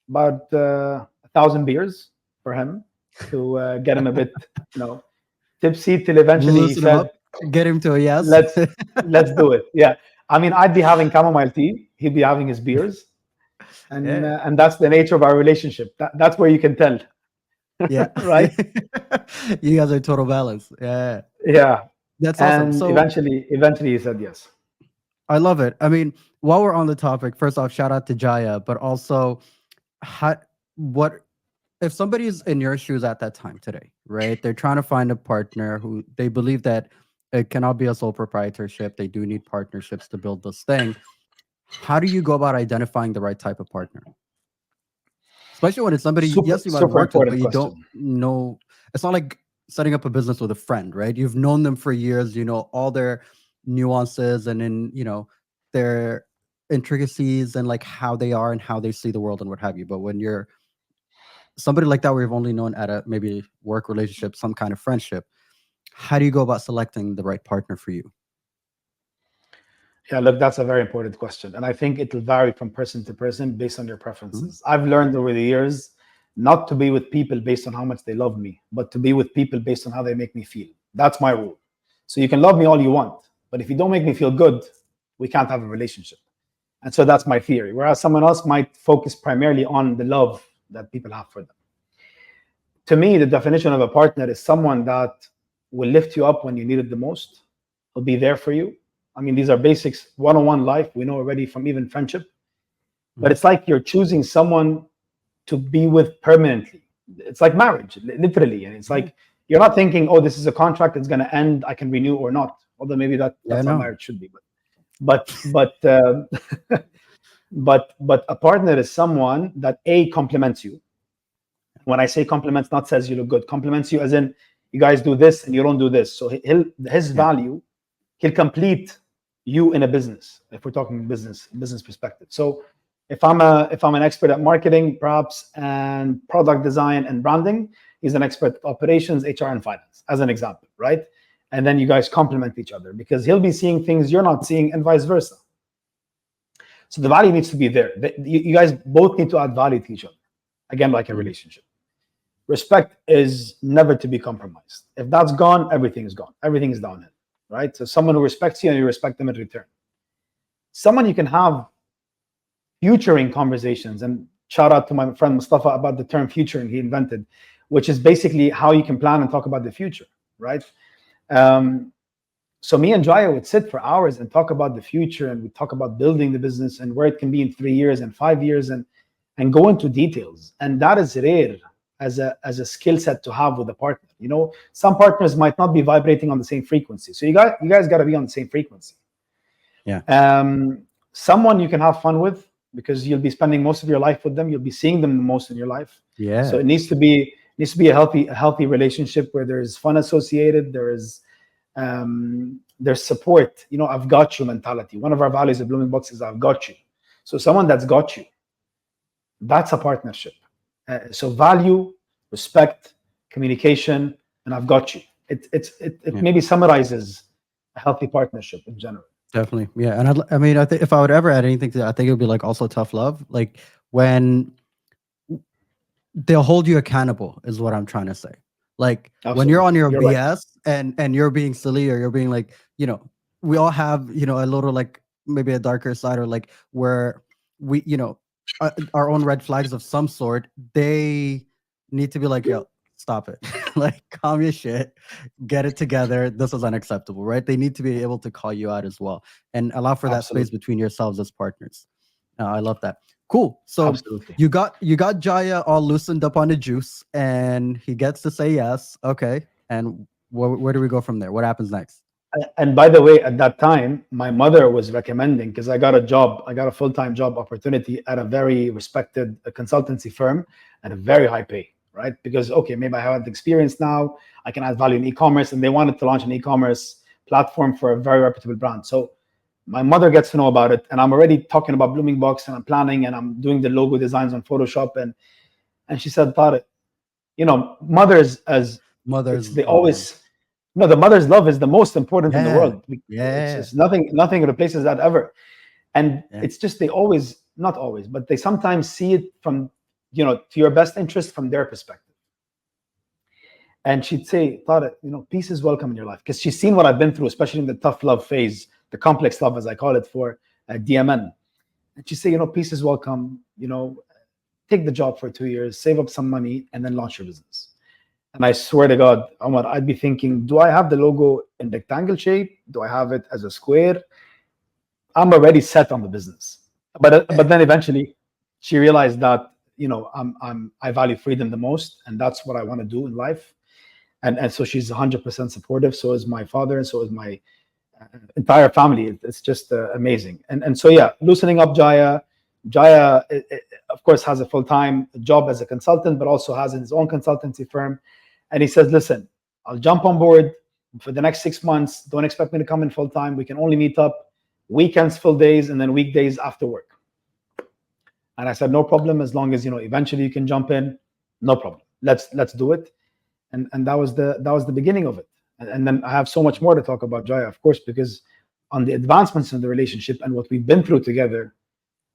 about 1,000 beers for him to get him a bit, tipsy, till eventually he Loosen him said, up, get him to a yes. let's do it. Yeah. I mean, I'd be having chamomile tea, he'd be having his beers. And Yeah. and that's the nature of our relationship. That's where you can tell. Yeah. Right? You guys are total balance. Yeah. Yeah. That's awesome. And So eventually he said yes. I love it. I mean, while we're on the topic, first off, shout out to Jaya, but also what if somebody's in your shoes at that time today, right? They're trying to find a partner who they believe that it cannot be a sole proprietorship. They do need partnerships to build this thing. How do you go about identifying the right type of partner? Especially when it's somebody, yes, you might have worked with, but you don't know. It's not like setting up a business with a friend, right? You've known them for years, you know all their nuances and then, their intricacies and like how they are and how they see the world and what have you. But when you're somebody like that, where you've only known at a maybe work relationship, some kind of friendship, how do you go about selecting the right partner for you? Yeah, look, that's a very important question. And I think it'll vary from person to person based on your preferences. I've learned over the years not to be with people based on how much they love me, but to be with people based on how they make me feel. That's my rule. So you can love me all you want, but if you don't make me feel good, we can't have a relationship. And so that's my theory. Whereas someone else might focus primarily on the love that people have for them. To me, the definition of a partner is someone that will lift you up when you need it the most, will be there for you. I mean, these are basics, one-on-one life. We know already from even friendship. But it's like you're choosing someone to be with permanently. It's like marriage, literally. And it's like you're not thinking, oh, this is a contract that's going to end, I can renew or not. Although maybe that's how marriage should be. But a partner is someone that complements you. When I say compliments, not says you look good, compliments you as in you guys do this and you don't do this. So his value, he'll complete you in a business. If we're talking business perspective. So if I'm an expert at marketing, perhaps, and product design and branding, he's an expert at operations, HR, and finance, as an example, right? And then you guys complement each other because he'll be seeing things you're not seeing, and vice versa. So the value needs to be there. You guys both need to add value to each other. Again, like a relationship. Respect is never to be compromised. If that's gone, everything is gone. Everything is downhill, right? So someone who respects you and you respect them in return. Someone you can have futuring conversations, and shout out to my friend Mustafa about the term futuring he invented, which is basically how you can plan and talk about the future, right? So me and Jaya would sit for hours and talk about the future, and we talk about building the business and where it can be in 3 years and 5 years, and go into details. And that is rare as a skill set to have with a partner. Some partners might not be vibrating on the same frequency, so you guys got to be on the same frequency. Someone you can have fun with, because you'll be spending most of your life with them. You'll be seeing them the most in your life. So it needs to be a healthy relationship where there's fun associated. There's support. I've got you mentality. One of our values at BloomingBox is I've got you. So someone that's got you, that's a partnership. So value, respect, communication, and I've got you. It maybe summarizes a healthy partnership in general. Definitely. Yeah. And I mean, I think if I would ever add anything to that, I think it would be like also tough love. Like when they'll hold you accountable is what I'm trying to say. Like when you're on your BS and you're being silly, or you're being like, we all have, a little like maybe a darker side, or like where we, our own red flags of some sort. They need to be like, yo, stop it. Like, calm your shit, get it together. This is unacceptable, right? They need to be able to call you out as well and allow for that space between yourselves as partners. I love that. Cool. So you got Jaya all loosened up on the juice, and he gets to say yes. Okay. And where do we go from there? What happens next? And by the way, at that time, my mother was recommending, because I got a full-time job opportunity at a very respected consultancy firm at a very high pay, right? Because okay, maybe I have the experience now, I can add value in e-commerce, and they wanted to launch an e-commerce platform for a very reputable brand. So my mother gets to know about it, and I'm already talking about BloomingBox, and I'm planning, and I'm doing the logo designs on Photoshop, and she said, Tariq, mothers, as it's, Mothers, they always, the mother's love is the most important in the yeah, world. It's yeah, just nothing replaces that ever. And yeah, it's just, they always, not always, but they sometimes see it from, to your best interest from their perspective. And she'd say, Tariq, peace is welcome in your life, because she's seen what I've been through, especially in the tough love phase, the complex love, as I call it, for DMN. And she'd say, peace is welcome, take the job for 2 years, save up some money, and then launch your business. And I swear to God, Omar, I'd be thinking, do I have the logo in rectangle shape? Do I have it as a square? I'm already set on the business. But then eventually she realized that, I value freedom the most, and that's what I want to do in life. And so she's 100% supportive. So is my father, and so is my entire family. It's just amazing. And so, yeah, loosening up Jaya. Jaya, of course, has a full-time job as a consultant, but also has his own consultancy firm. And he says, listen, I'll jump on board for the next 6 months. Don't expect me to come in full-time. We can only meet up weekends, full days, and then weekdays after work. And I said, no problem, as long as, eventually you can jump in, no problem. Let's do it. And that was the beginning of it. And then I have so much more to talk about Jaya, of course, because on the advancements in the relationship and what we've been through together.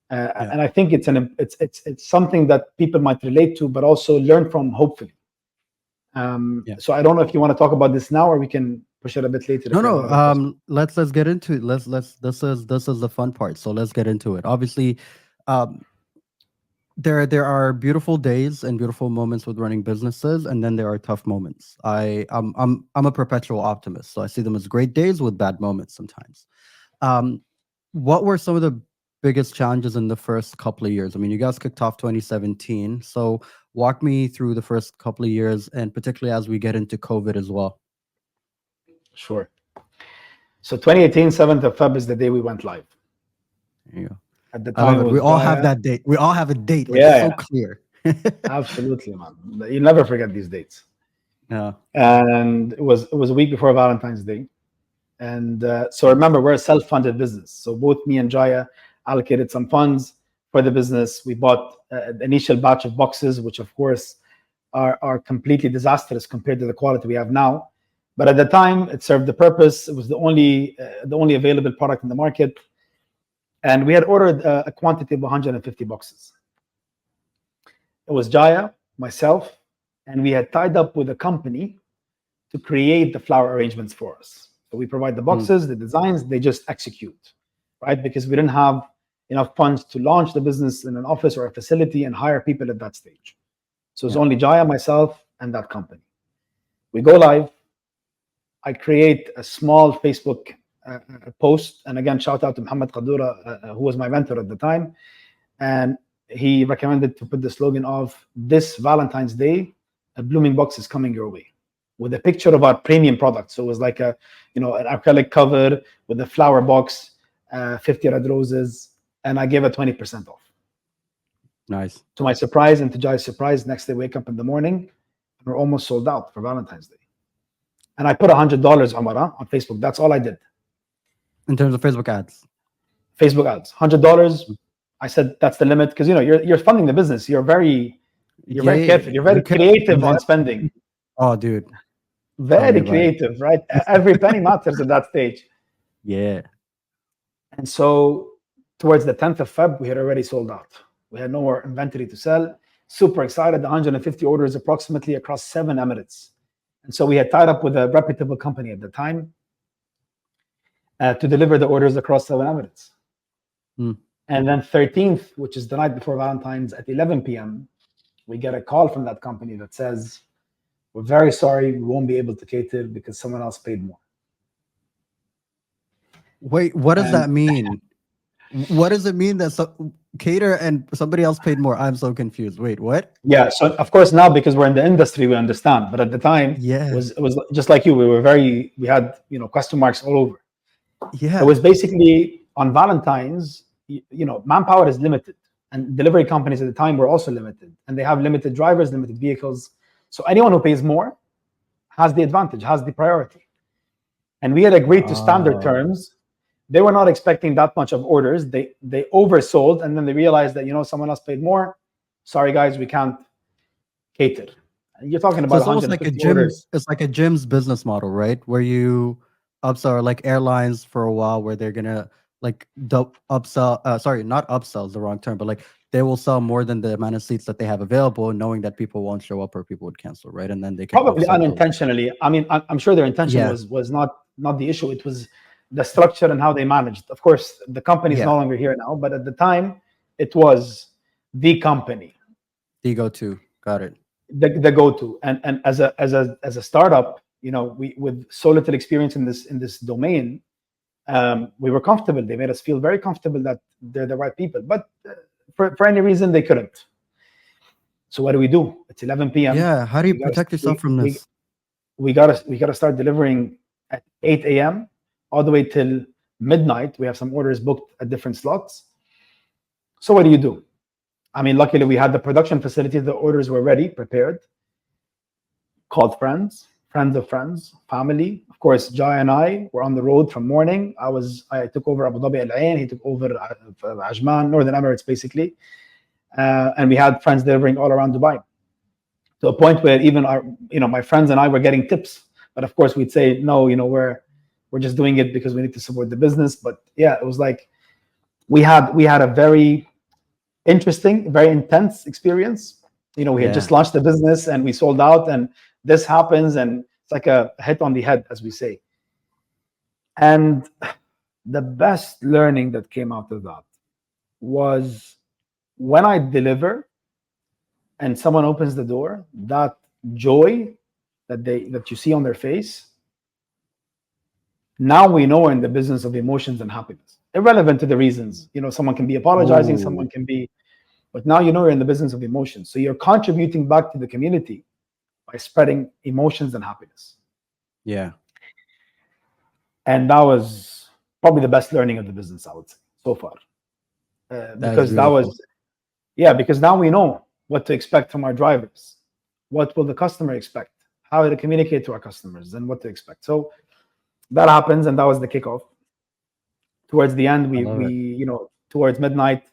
And I think it's something that people might relate to, but also learn from, hopefully. So I don't know if you want to talk about this now, or we can push it a bit later. No. Let's get into it. Let's this is the fun part. So let's get into it. Obviously, there are beautiful days and beautiful moments with running businesses, and then there are tough moments. I'm a perpetual optimist, so I see them as great days with bad moments sometimes. What were some of the biggest challenges in the first couple of years? I mean, you guys kicked off 2017, so walk me through the first couple of years, and particularly as we get into COVID as well. Sure. So 2018, 7th of Feb is the day we went live. There you go. At the time, we all have that date. We all have a date. Like, yeah, so clear. Absolutely, man. You never forget these dates. Yeah. And it was a week before Valentine's Day. And so remember, we're a self-funded business. So both me and Jaya allocated some funds for the business. We bought an initial batch of boxes, which of course are completely disastrous compared to the quality we have now. But at the time, it served the purpose. It was the only available product in the market. And we had ordered a quantity of 150 boxes. It was Jaya, myself, and we had tied up with a company to create the flower arrangements for us. So we provide the boxes, the designs, they just execute, right? Because we didn't have enough funds to launch the business in an office or a facility and hire people at that stage. So it's only Jaya, myself, and that company. We go live. I create a small Facebook post, and again, shout out to Muhammad Qadura, who was my mentor at the time, and he recommended to put the slogan of this Valentine's Day, a BloomingBox is coming your way, with a picture of our premium product. So it was like an acrylic cover with a flower box, 50 red roses, and I gave it 20% off. Nice. To my surprise and to Jai's surprise, next day wake up in the morning, and we're almost sold out for Valentine's Day. And I put $100, Omar, on Facebook. That's all I did. In terms of Facebook ads? Facebook ads, $100. I said that's the limit, because you're funding the business. You're very careful. You're very creative on spending. Oh, dude, very creative, right? Every penny matters at that stage. Yeah. And so towards the 10th of Feb, we had already sold out. We had no more inventory to sell. Super excited. 150 orders approximately across 7 Emirates. And so we had tied up with a reputable company at the time to deliver the orders across 7 Emirates. And then 13th, which is the night before Valentine's, at 11 p.m., we get a call from that company that says, we're very sorry, we won't be able to cater because someone else paid more. Wait, what does that mean? What does it mean that cater and somebody else paid more? I'm so confused. Wait, what? Yeah, so of course now, because we're in the industry, we understand. But at the time, it was just like you. We had question marks all over. Yeah, it was basically on Valentine's. Manpower is limited, And delivery companies at the time were also limited, and they have limited drivers, limited vehicles. So anyone who pays more has the advantage, has the priority. And we had agreed to standard terms. They were not expecting that much of orders. They oversold, and then they realized that, someone else paid more. Sorry guys, we can't cater. And you're talking So about it's almost like a 150 gym. orders. It's like a gym's business model, right? Where you upsell, like airlines for a while, where they're gonna like upsell. Sorry, not upsell is the wrong term, but like they will sell more than the amount of seats that they have available, knowing that people won't show up or people would cancel, right? And then they can Probably offset those. unintentionally. I mean, I'm sure their intention Yeah. was not the issue. It was the structure and how they managed. Of course, the company is Yeah. no longer here now, but at the time, it was the company, The go-to. Got it. the go-to. And as a startup, we with so little experience in this domain, we were comfortable. They made us feel very comfortable that they're the right people. But for any reason, they couldn't. So what do? It's 11 p.m. Yeah. How do you We gotta- protect yourself from we- this? we gotta start delivering at 8 a.m. all the way till midnight. We have some orders booked at different slots. So what do? I mean, luckily we had the production facility. The orders were ready, prepared. Called friends of friends, family. Of course, Jai and I were on the road from morning. I took over Abu Dhabi Al Ain. He took over Ajman, Northern Emirates, basically. And we had friends delivering all around Dubai, to a point where even my friends and I were getting tips. But of course, we'd say no. We're just doing it because we need to support the business. But yeah, it was like we had a very interesting, very intense experience. We had just launched the business and we sold out, and this happens, and it's like a hit on the head, as we say. And the best learning that came out of that was when I deliver and someone opens the door, that joy that you see on their face. Now we know we're in the business of emotions and happiness, irrelevant to the reasons. Someone can be apologizing, someone can be, but now you're in the business of emotions. So you're contributing back to the community by spreading emotions and happiness. Yeah. And that was probably the best learning of the business, I would say, so far. Because because now we know what to expect from our drivers. What will the customer expect? How to communicate to our customers and what to expect. So that happens, and that was the kickoff. Towards the end, we towards midnight,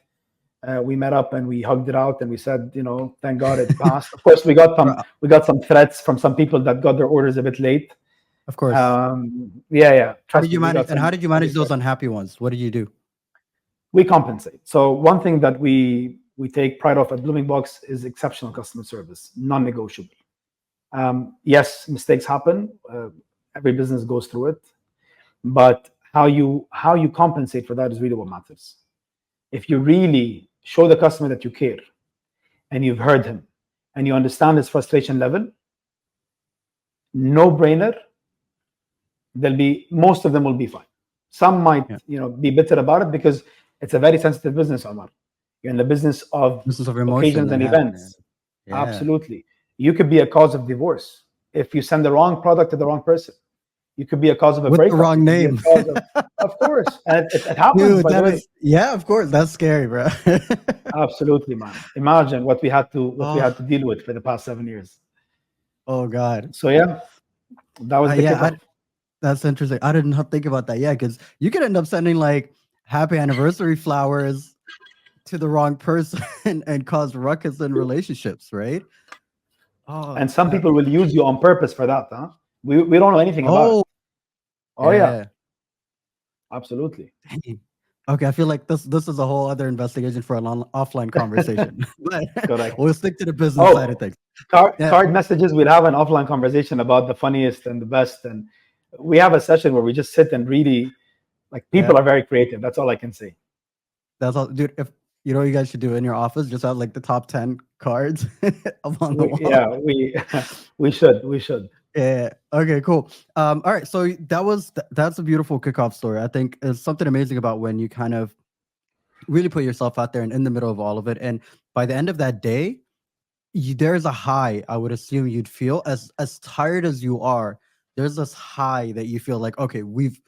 we met up and we hugged it out and we said, thank God it passed. Of course, we got some threats from some people that got their orders a bit late. Of course. Yeah. How did you manage those unhappy ones? What did you do? We compensate. So one thing that we take pride of at BloomingBox is exceptional customer service, non-negotiable. Yes, mistakes happen. Every business goes through it, but how you compensate for that is really what matters. If you really show the customer that you care and you've heard him and you understand his frustration level, no brainer, most of them will be fine. Some might be bitter about it because it's a very sensitive business, Omar. You're in the business of occasions and events. Yeah. Absolutely. You could be a cause of divorce if you send the wrong product to the wrong person. You could be a cause of a breakup. The wrong name. Of course. And it happens. Dude, yeah, of course. That's scary, bro. Absolutely, man. Imagine what we had to deal with for the past 7 years. Oh God. So yeah, that was the kickoff. That's interesting. I did not think about that. Yeah, because you could end up sending like happy anniversary flowers to the wrong person and cause ruckus in relationships, right? Oh, and some people will use you on purpose for that, huh? We don't know anything about it. Oh yeah. Absolutely. Dang. Okay, I feel like this is a whole other investigation for an offline conversation. But we'll stick to the business side of things. Card messages, we'll have an offline conversation about the funniest and the best. And we have a session where we just sit and really, people are very creative. That's all I can say. That's all, dude. If you know what you guys should do in your office, just have like the top 10 cards along the wall. Yeah, we should. Yeah. Okay, cool. All right. So that's a beautiful kickoff story. I think it's something amazing about when you kind of really put yourself out there and in the middle of all of it. And by the end of that day, there's a high, I would assume you'd feel as tired as you are. There's this high that you feel like, okay, we've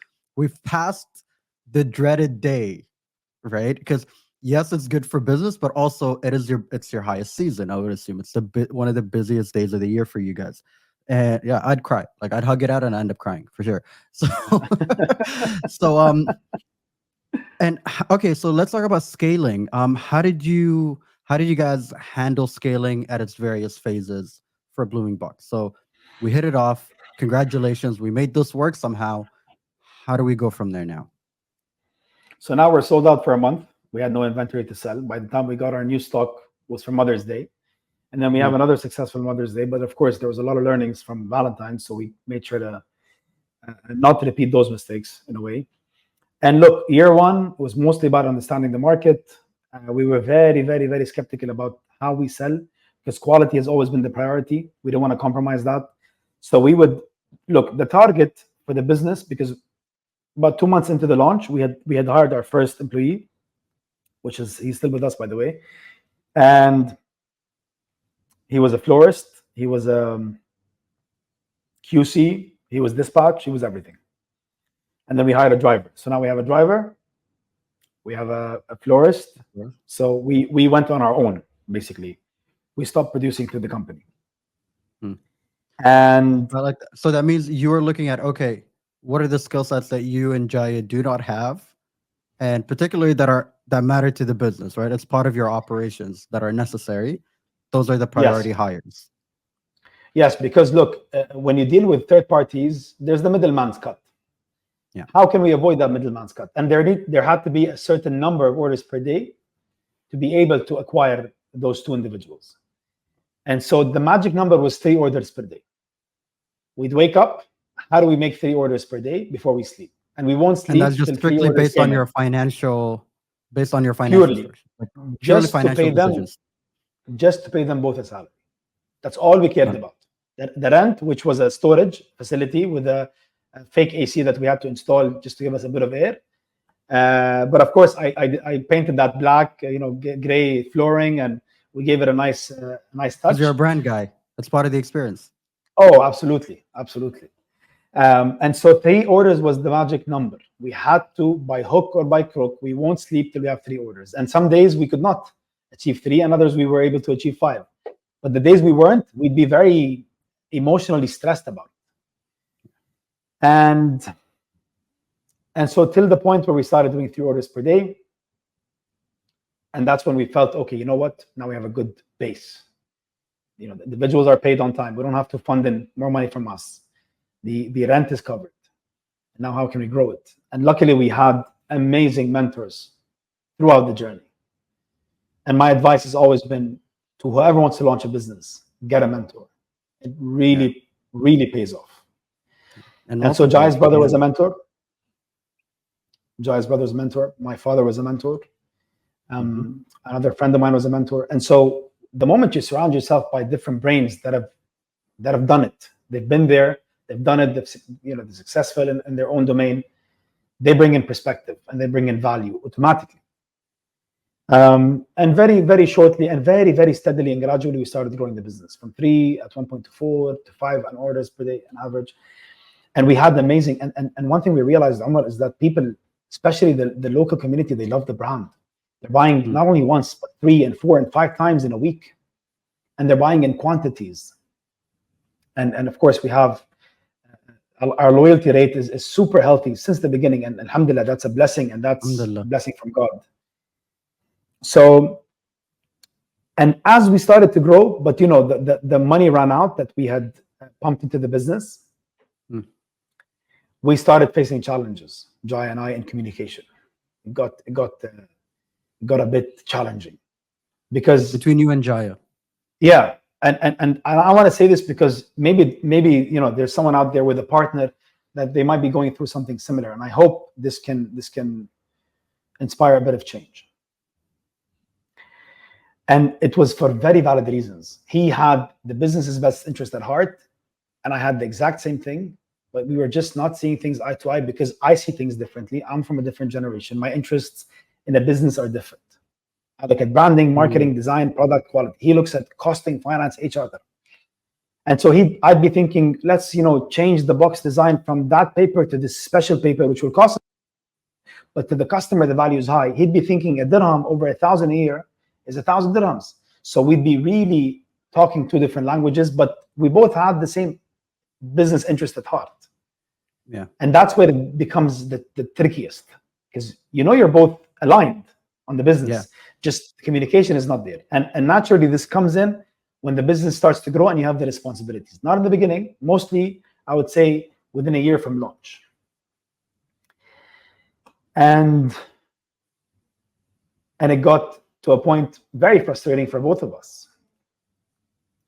passed the dreaded day, right? Because yes, it's good for business, but also it's your highest season. I would assume it's one of the busiest days of the year for you guys. And yeah, I'd cry. Like I'd hug it out and end up crying for sure. So so okay, so let's talk about scaling. How did you guys handle scaling at its various phases for BloomingBox? So we hit it off. Congratulations, we made this work somehow. How do we go from there now? So now we're sold out for a month. We had no inventory to sell. By the time we got our new stock was for Mother's Day. And then we have another successful Mother's Day. But of course, there was a lot of learnings from Valentine's. So we made sure to not to repeat those mistakes in a way. And look, year one was mostly about understanding the market. We were very, very, very skeptical about how we sell because quality has always been the priority. We don't want to compromise that. So we would look the target for the business because about 2 months into the launch, we had hired our first employee, he's still with us, by the way, and he was a florist, he was a QC, he was dispatch, he was everything. And then we hired a driver. So now we have a driver, we have a florist. Yeah. So we went on our own, basically. We stopped producing through the company. And I like that. So that means you are looking at, okay, what are the skill sets that you and Jaya do not have, and particularly that matter to the business, right? It's part of your operations that are necessary. Those are the priority hires. Yes, because look, when you deal with third parties, there's the middleman's cut. Yeah. How can we avoid that middleman's cut? And there had to be a certain number of orders per day to be able to acquire those two individuals. And so the magic number was 3 orders per day. We'd wake up. How do we make 3 orders per day before we sleep? And we won't sleep. And that's just strictly based on your financial, purely, like just financial to pay decisions. them, just to pay them both a salary. That's all we cared about. The rent, which was a storage facility with a fake AC that we had to install just to give us a bit of air. But of course, I painted that black, gray flooring, and we gave it a nice touch. Because you're a brand guy. That's part of the experience. Oh, absolutely, absolutely. And so 3 orders was the magic number. We had to, by hook or by crook, we won't sleep till we have 3 orders. And some days we could not achieve 3, and others we were able to achieve 5. But the days we weren't, we'd be very emotionally stressed about it. And so till the point where we started doing 3 orders per day, and that's when we felt, okay, you know what? Now we have a good base. The individuals are paid on time. We don't have to fund in more money from us. The rent is covered. Now how can we grow it? And luckily we had amazing mentors throughout the journey. And my advice has always been to whoever wants to launch a business, get a mentor. It really, really pays off. And so Jai's brother was a mentor. Jai's brother was a mentor. My father was a mentor. Another friend of mine was a mentor. And so the moment you surround yourself by different brains that have done it, they've been there, they've done it, they're successful in their own domain, they bring in perspective and they bring in value automatically. And very, very shortly and very, very steadily and gradually, we started growing the business from 3 at one point to 4 to 5 on orders per day on average. And we had amazing, and one thing we realized, Omar, is that people, especially the local community, they love the brand. They're buying not only once, but 3 and 4 and 5 times in a week. And they're buying in quantities. And of course, we have our loyalty rate is super healthy since the beginning. And alhamdulillah, that's a blessing, and that's a blessing from God. So, and as we started to grow, but the money ran out that we had pumped into the business, we started facing challenges, Jai and I, in communication. It got a bit challenging because between you and Jaya. Yeah, and I want to say this because maybe there's someone out there with a partner that they might be going through something similar, and I hope this can inspire a bit of change. And it was for very valid reasons. He had the business's best interest at heart, and I had the exact same thing, but we were just not seeing things eye to eye because I see things differently. I'm from a different generation. My interests in the business are different. I look at branding, marketing, design, product quality. He looks at costing, finance, HR. And so I'd be thinking, let's change the box design from that paper to this special paper, which will cost but to the customer, the value is high. He'd be thinking a dirham over 1,000 a year is 1,000 dirhams. So we'd be really talking two different languages, but we both had the same business interest at heart. Yeah. And that's where it becomes the trickiest, because you're both aligned on the business. Yeah. Just communication is not there. And naturally this comes in when the business starts to grow and you have the responsibilities. Not in the beginning, mostly I would say within a year from launch. And it got to a point very frustrating for both of us.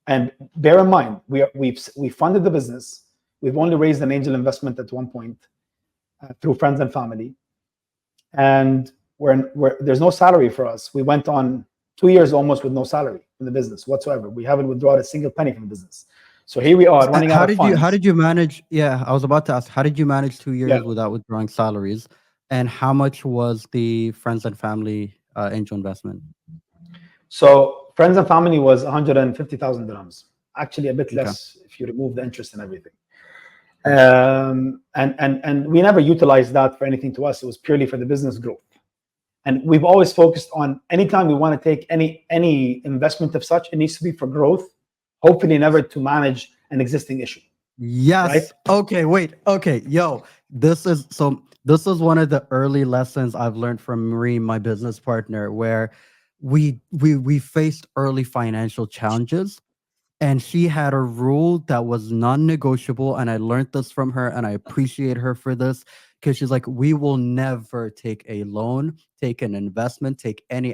And bear in mind, we funded the business. We've only raised an angel investment at one point through friends and family. And there's no salary for us. We went on 2 years almost with no salary in the business whatsoever. We haven't withdrawn a single penny from the business. So here we are running out of funds. How did you manage? Yeah, I was about to ask, how did you manage 2 years without withdrawing salaries? And how much was the friends and family angel investment? So friends and family was 150,000 dirhams. Actually a bit less if you remove the interest and everything. And we never utilized that for anything to us. It was purely for the business growth. And we've always focused on anytime we want to take any investment of such, it needs to be for growth, hopefully never to manage an existing issue. Yes. Right? Okay, wait. Okay, yo, this is one of the early lessons I've learned from Marie, my business partner, where we faced early financial challenges. And she had a rule that was non-negotiable. And I learned this from her, and I appreciate her for this, because she's like, we will never take a loan, take an investment, take any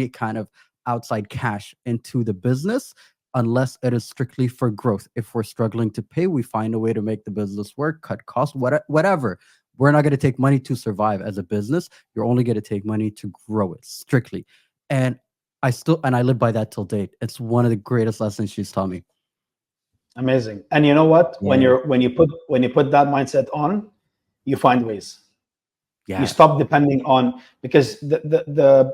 kind of outside cash into the business unless it is strictly for growth. If we're struggling to pay, we find a way to make the business work, cut costs, whatever. We're not going to take money to survive as a business. You're only going to take money to grow it strictly. And I live by that till date. It's one of the greatest lessons she's taught me. Amazing. And you know what? Yeah. When you put that mindset on, you find ways. Yeah. You stop depending on, because the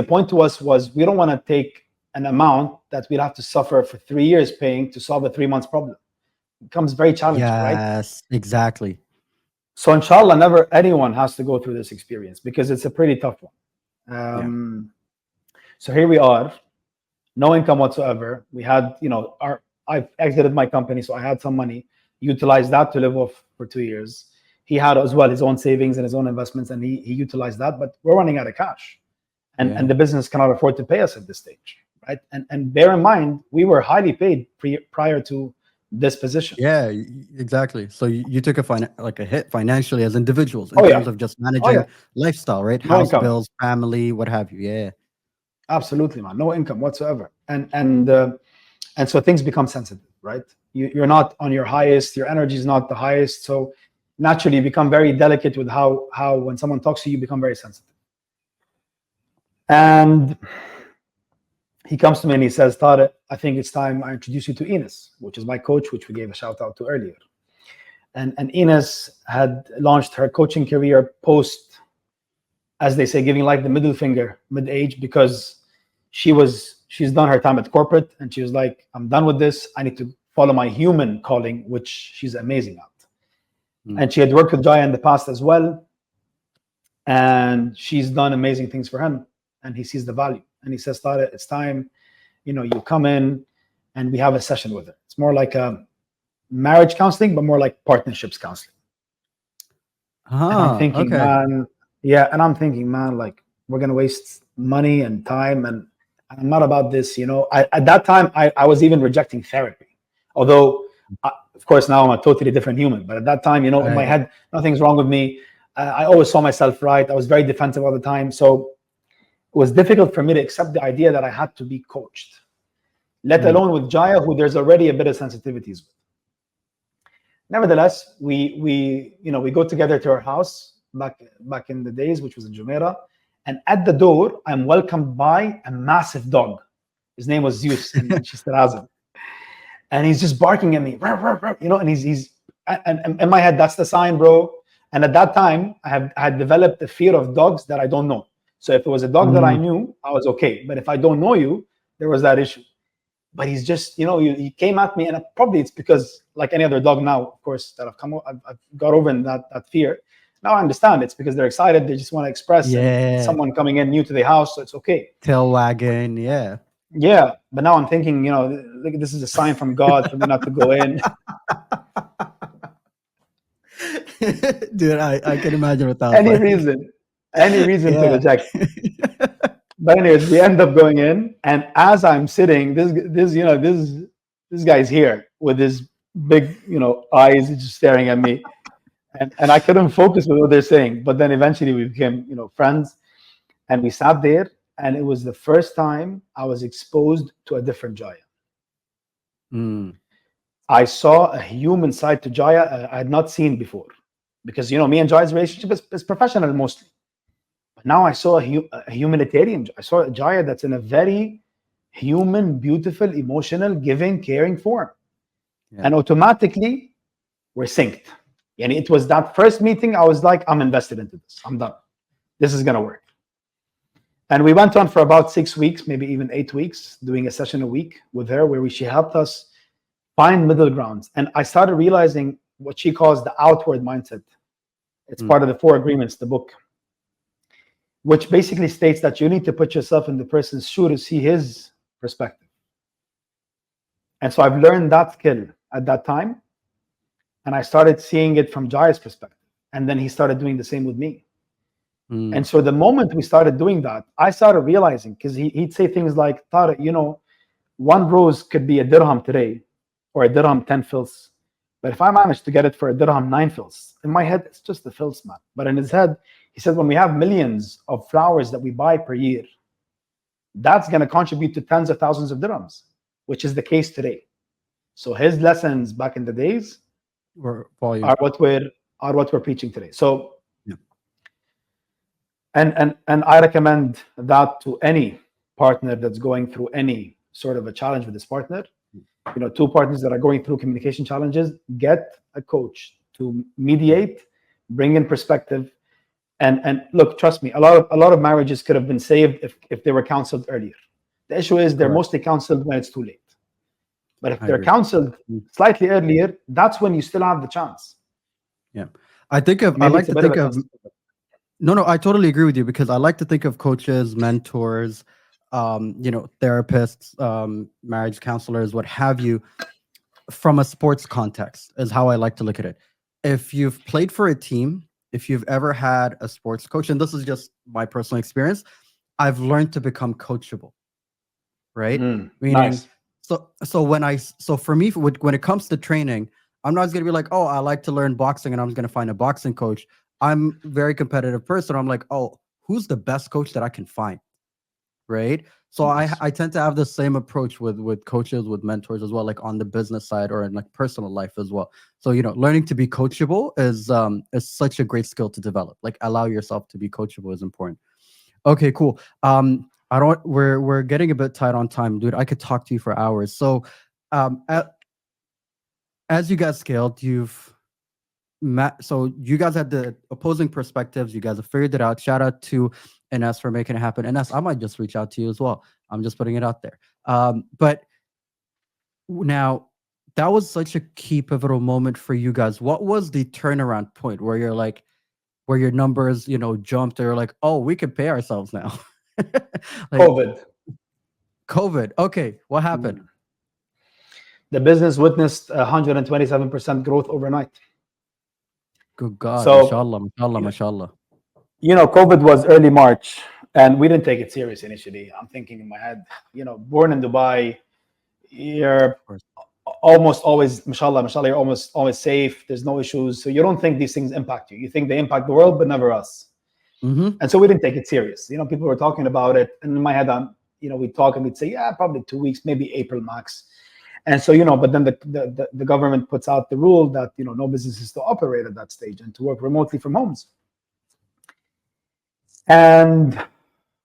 point to us was we don't want to take an amount that we'll have to suffer for 3 years paying to solve a 3 months problem. It becomes very challenging, right? Yes, exactly. So inshallah, never anyone has to go through this experience, because it's a pretty tough one. So here we are, no income whatsoever. We had, I've exited my company, so I had some money, utilized that to live off for 2 years. He had as well his own savings and his own investments, and he utilized that, but we're running out of cash. And the business cannot afford to pay us at this stage, right? And bear in mind, we were highly paid prior to this position. Yeah, exactly. So you took a hit financially as individuals in terms of just managing lifestyle, right? No House income. bills, family, what have you. Yeah. Absolutely, man. No income whatsoever. And so things become sensitive, right? You're not on your highest, your energy is not the highest. So naturally you become very delicate with how when someone talks to you, you become very sensitive. And he comes to me and he says, Tariq, I think it's time I introduce you to Enes, which is my coach, which we gave a shout out to earlier. And Enes had launched her coaching career post, as they say, giving life the middle finger, mid-age, because she's done her time at corporate and she was like, I'm done with this. I need to follow my human calling, which she's amazing at. And she had worked with Jaya in the past as well. And she's done amazing things for him. And he sees the value. And he says, Tariq, it's time, you come in and we have a session with her. It's more like a marriage counseling, but more like partnerships counseling. And I'm thinking, and I'm thinking, man, like, we're going to waste money and time. And I'm not about this, at that time, I was even rejecting therapy. Although, of course, now I'm a totally different human. But at that time, in my head, nothing's wrong with me. I always saw myself right. I was very defensive all the time. So it was difficult for me to accept the idea that I had to be coached, let alone with Jaya, who there's already a bit of sensitivities with. Nevertheless, we go together to her house back in the days, which was in Jumeirah. And at the door, I'm welcomed by a massive dog. His name was Zeus, and she still has him. And he's just barking at me, and he's and in my head, that's the sign, bro. And at that time, I had developed a fear of dogs that I don't know. So if it was a dog that I knew, I was okay. But if I don't know you, there was that issue. But he's just, he came at me, and probably it's because, like any other dog now, of course, that I've got over that fear. Now I understand it's because they're excited. They just want to express, and Yeah. someone coming in new to the house, so it's okay. Tail wagging. Yeah. Yeah, but now I'm thinking, look, this is a sign from God for me not to go in. Dude, I can imagine what that was any like. reason, any reason to Yeah. reject. But anyways, we end up going in, and as I'm sitting, this guy's here with his big, eyes just staring at me, and I couldn't focus with what they're saying. But then eventually we became, friends, and we sat there, and it was the first time I was exposed to a different Jaya. Mm. I saw a human side to Jaya I had not seen before, because me and Jaya's relationship is professional mostly. But now I saw a humanitarian. I saw a Jaya that's in a very human, beautiful, emotional, giving, caring form, and automatically we're synced. And it was that first meeting I was like, I'm invested into this. I'm done. This is gonna work. And we went on for about 6 weeks, maybe even 8 weeks, doing a session a week with her, where she helped us find middle grounds. And I started realizing what she calls the outward mindset. It's part of the 4 agreements, the book, which basically states that you need to put yourself in the person's shoe to see his perspective. And so I've learned that skill at that time, and I started seeing it from Jaya's perspective. And then he started doing the same with me. And so the moment we started doing that, I started realizing, because he'd say things like, Tariq, 1 rose could be a dirham today, or a dirham 10 fils. But if I manage to get it for a dirham 9 fils, in my head, it's just the fils, man. But in his head, he said, when we have millions of flowers that we buy per year, that's going to contribute to tens of thousands of dirhams, which is the case today. So his lessons back in the days are what we're preaching today. So, and I recommend that to any partner that's going through any sort of a challenge with this partner. 2 partners that are going through communication challenges, get a coach to mediate, bring in perspective, and look, trust me, a lot of marriages could have been saved if they were counseled earlier. The issue is they're mostly counseled when it's too late. But if they're counseled slightly earlier, that's when you still have the chance. Yeah, I like to think of. No, I totally agree with you, because I like to think of coaches, mentors, therapists, marriage counselors, what have you, from a sports context is how I like to look at it. If you've played for a team, if you've ever had a sports coach, and this is just my personal experience, I've learned to become coachable, right? Meaning, nice. So for me, when it comes to training, I'm not going to be like, oh, I like to learn boxing and I'm going to find a boxing coach. I'm a very competitive person. I'm like, oh, who's the best coach that I can find? Right. So I tend to have the same approach with coaches, with mentors as well, like on the business side or in like personal life as well. So, learning to be coachable is such a great skill to develop. Like, allow yourself to be coachable is important. Okay, cool. We're getting a bit tight on time, dude. I could talk to you for hours. So, as you guys scaled, so you guys had the opposing perspectives. You guys have figured it out. Shout out to Ines for making it happen. Ines, I might just reach out to you as well. I'm just putting it out there. But now, that was such a key pivotal moment for you guys. What was the turnaround point where you're like, where your numbers, jumped, or like, oh, we can pay ourselves now? COVID. Okay, what happened? The business witnessed 127% growth overnight. Good God, so, mashallah. COVID was early March, and we didn't take it serious initially. I'm thinking in my head, born in Dubai, you're almost always, mashallah, you're almost always safe. There's no issues. So you don't think these things impact you. You think they impact the world, but never us. And so we didn't take it serious. People were talking about it, and in my head, we'd talk and we'd say, yeah, probably 2 weeks, maybe April max. And so, but then the government puts out the rule that, no business is to operate at that stage and to work remotely from homes. And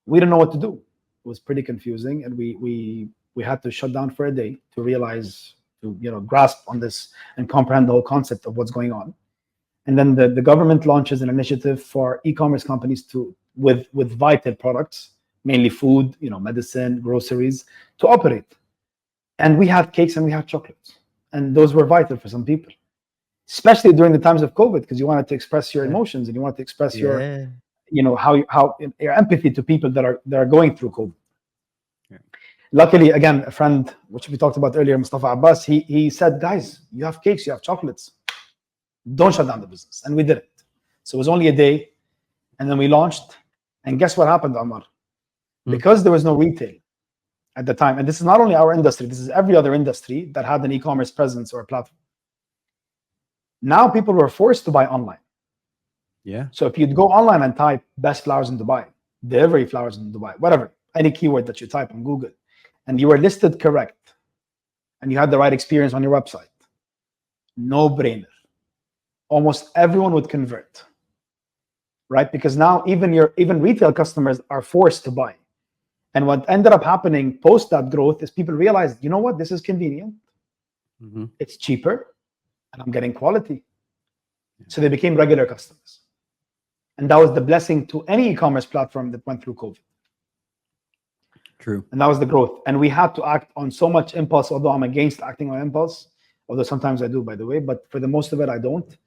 we didn't know what to do. It was pretty confusing. And we had to shut down for a day to realize, to grasp on this and comprehend the whole concept of what's going on. And then the government launches an initiative for e-commerce companies with vital products, mainly food, medicine, groceries, to operate. And we had cakes and we had chocolates, and those were vital for some people. especially during the times of COVID, because you wanted to express your Yeah. emotions and you wanted to express your, Yeah. how your empathy to people that are going through COVID. Yeah. Luckily, again, a friend, which we talked about earlier, Mustafa Abbas, he said, guys, you have cakes, you have chocolates, don't shut down the business. And we did it. So it was only a day, and then we launched. And guess what happened, Omar? Because there was no retail at the time, and this is not only our industry, this is every other industry that had an e-commerce presence or a platform. Now people were forced to buy online. Yeah. So if you'd go online and type best flowers in Dubai, delivery flowers in Dubai, whatever, any keyword that you type on Google, and you were listed correct, and you had the right experience on your website, no brainer. Almost everyone would convert, right? Because now even retail customers are forced to buy. And what ended up happening post that growth is people realized, you know what, this is convenient, it's cheaper, and I'm getting quality. So they became regular customers. And that was the blessing to any e-commerce platform that went through COVID. True. And that was the growth. And we had to act on so much impulse, although I'm against acting on impulse, although sometimes I do, by the way, but for the most of it, I don't.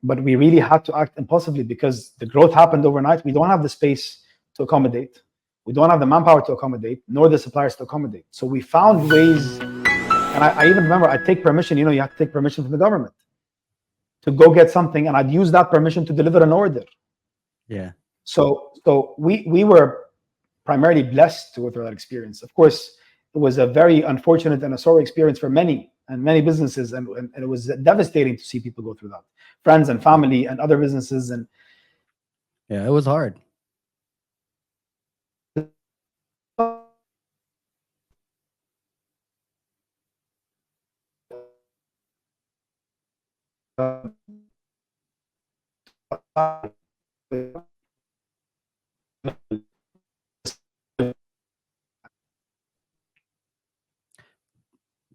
But we really had to act impulsively because the growth happened overnight. We don't have the space to accommodate. We don't have the manpower to accommodate, nor the suppliers to accommodate. So we found ways, and I even remember I'd take permission, you have to take permission from the government to go get something, and I'd use that permission to deliver an order. Yeah. So we were primarily blessed to go through that experience. Of course, it was a very unfortunate and a sorry experience for many businesses, and it was devastating to see people go through that, friends and family and other businesses. And yeah, it was hard.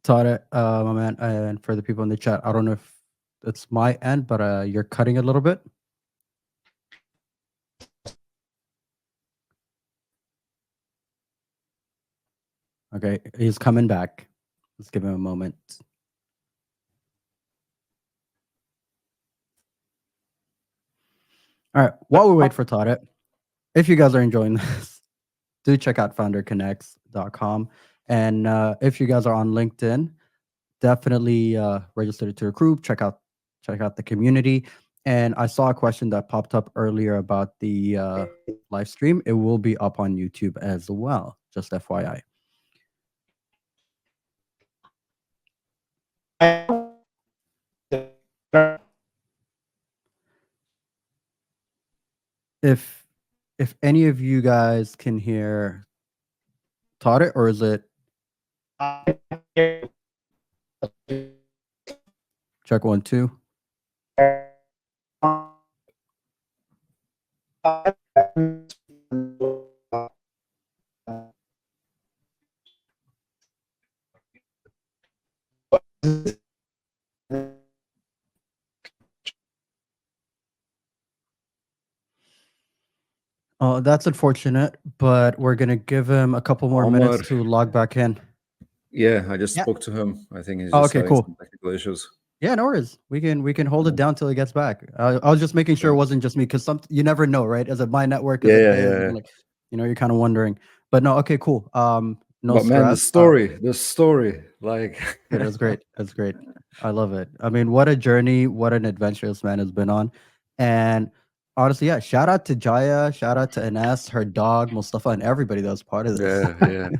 Tariq, my man, and for the people in the chat, I don't know if it's my end, but you're cutting a little bit. Okay, he's coming back. Let's give him a moment. All right, while we wait for Tariq, if you guys are enjoying this, do check out founderconnects.com. And if you guys are on LinkedIn, definitely register to a group, check out the community. And I saw a question that popped up earlier about the live stream. It will be up on YouTube as well, just FYI. If any of you guys can hear Tariq, or is it check 1 2? Oh, that's unfortunate, but we're gonna give him a couple more Omar. minutes to log back in. Yeah, I just Yeah. spoke to him. I think he's Oh, just okay, having cool. some technical issues. Yeah, no worries. We can hold it down till he gets back. I was just making sure it wasn't just me, because you never know, right? Is it my network? Is it his? Yeah. Like, you're kind of wondering. But no, okay, cool. No But man, stress. the story, like Yeah, that's great. That's great. I love it. I mean, what a journey, what an adventure this man has been on. And honestly, yeah, shout out to Jaya, shout out to Ines, her dog, Mustafa, and everybody that was part of this. yeah.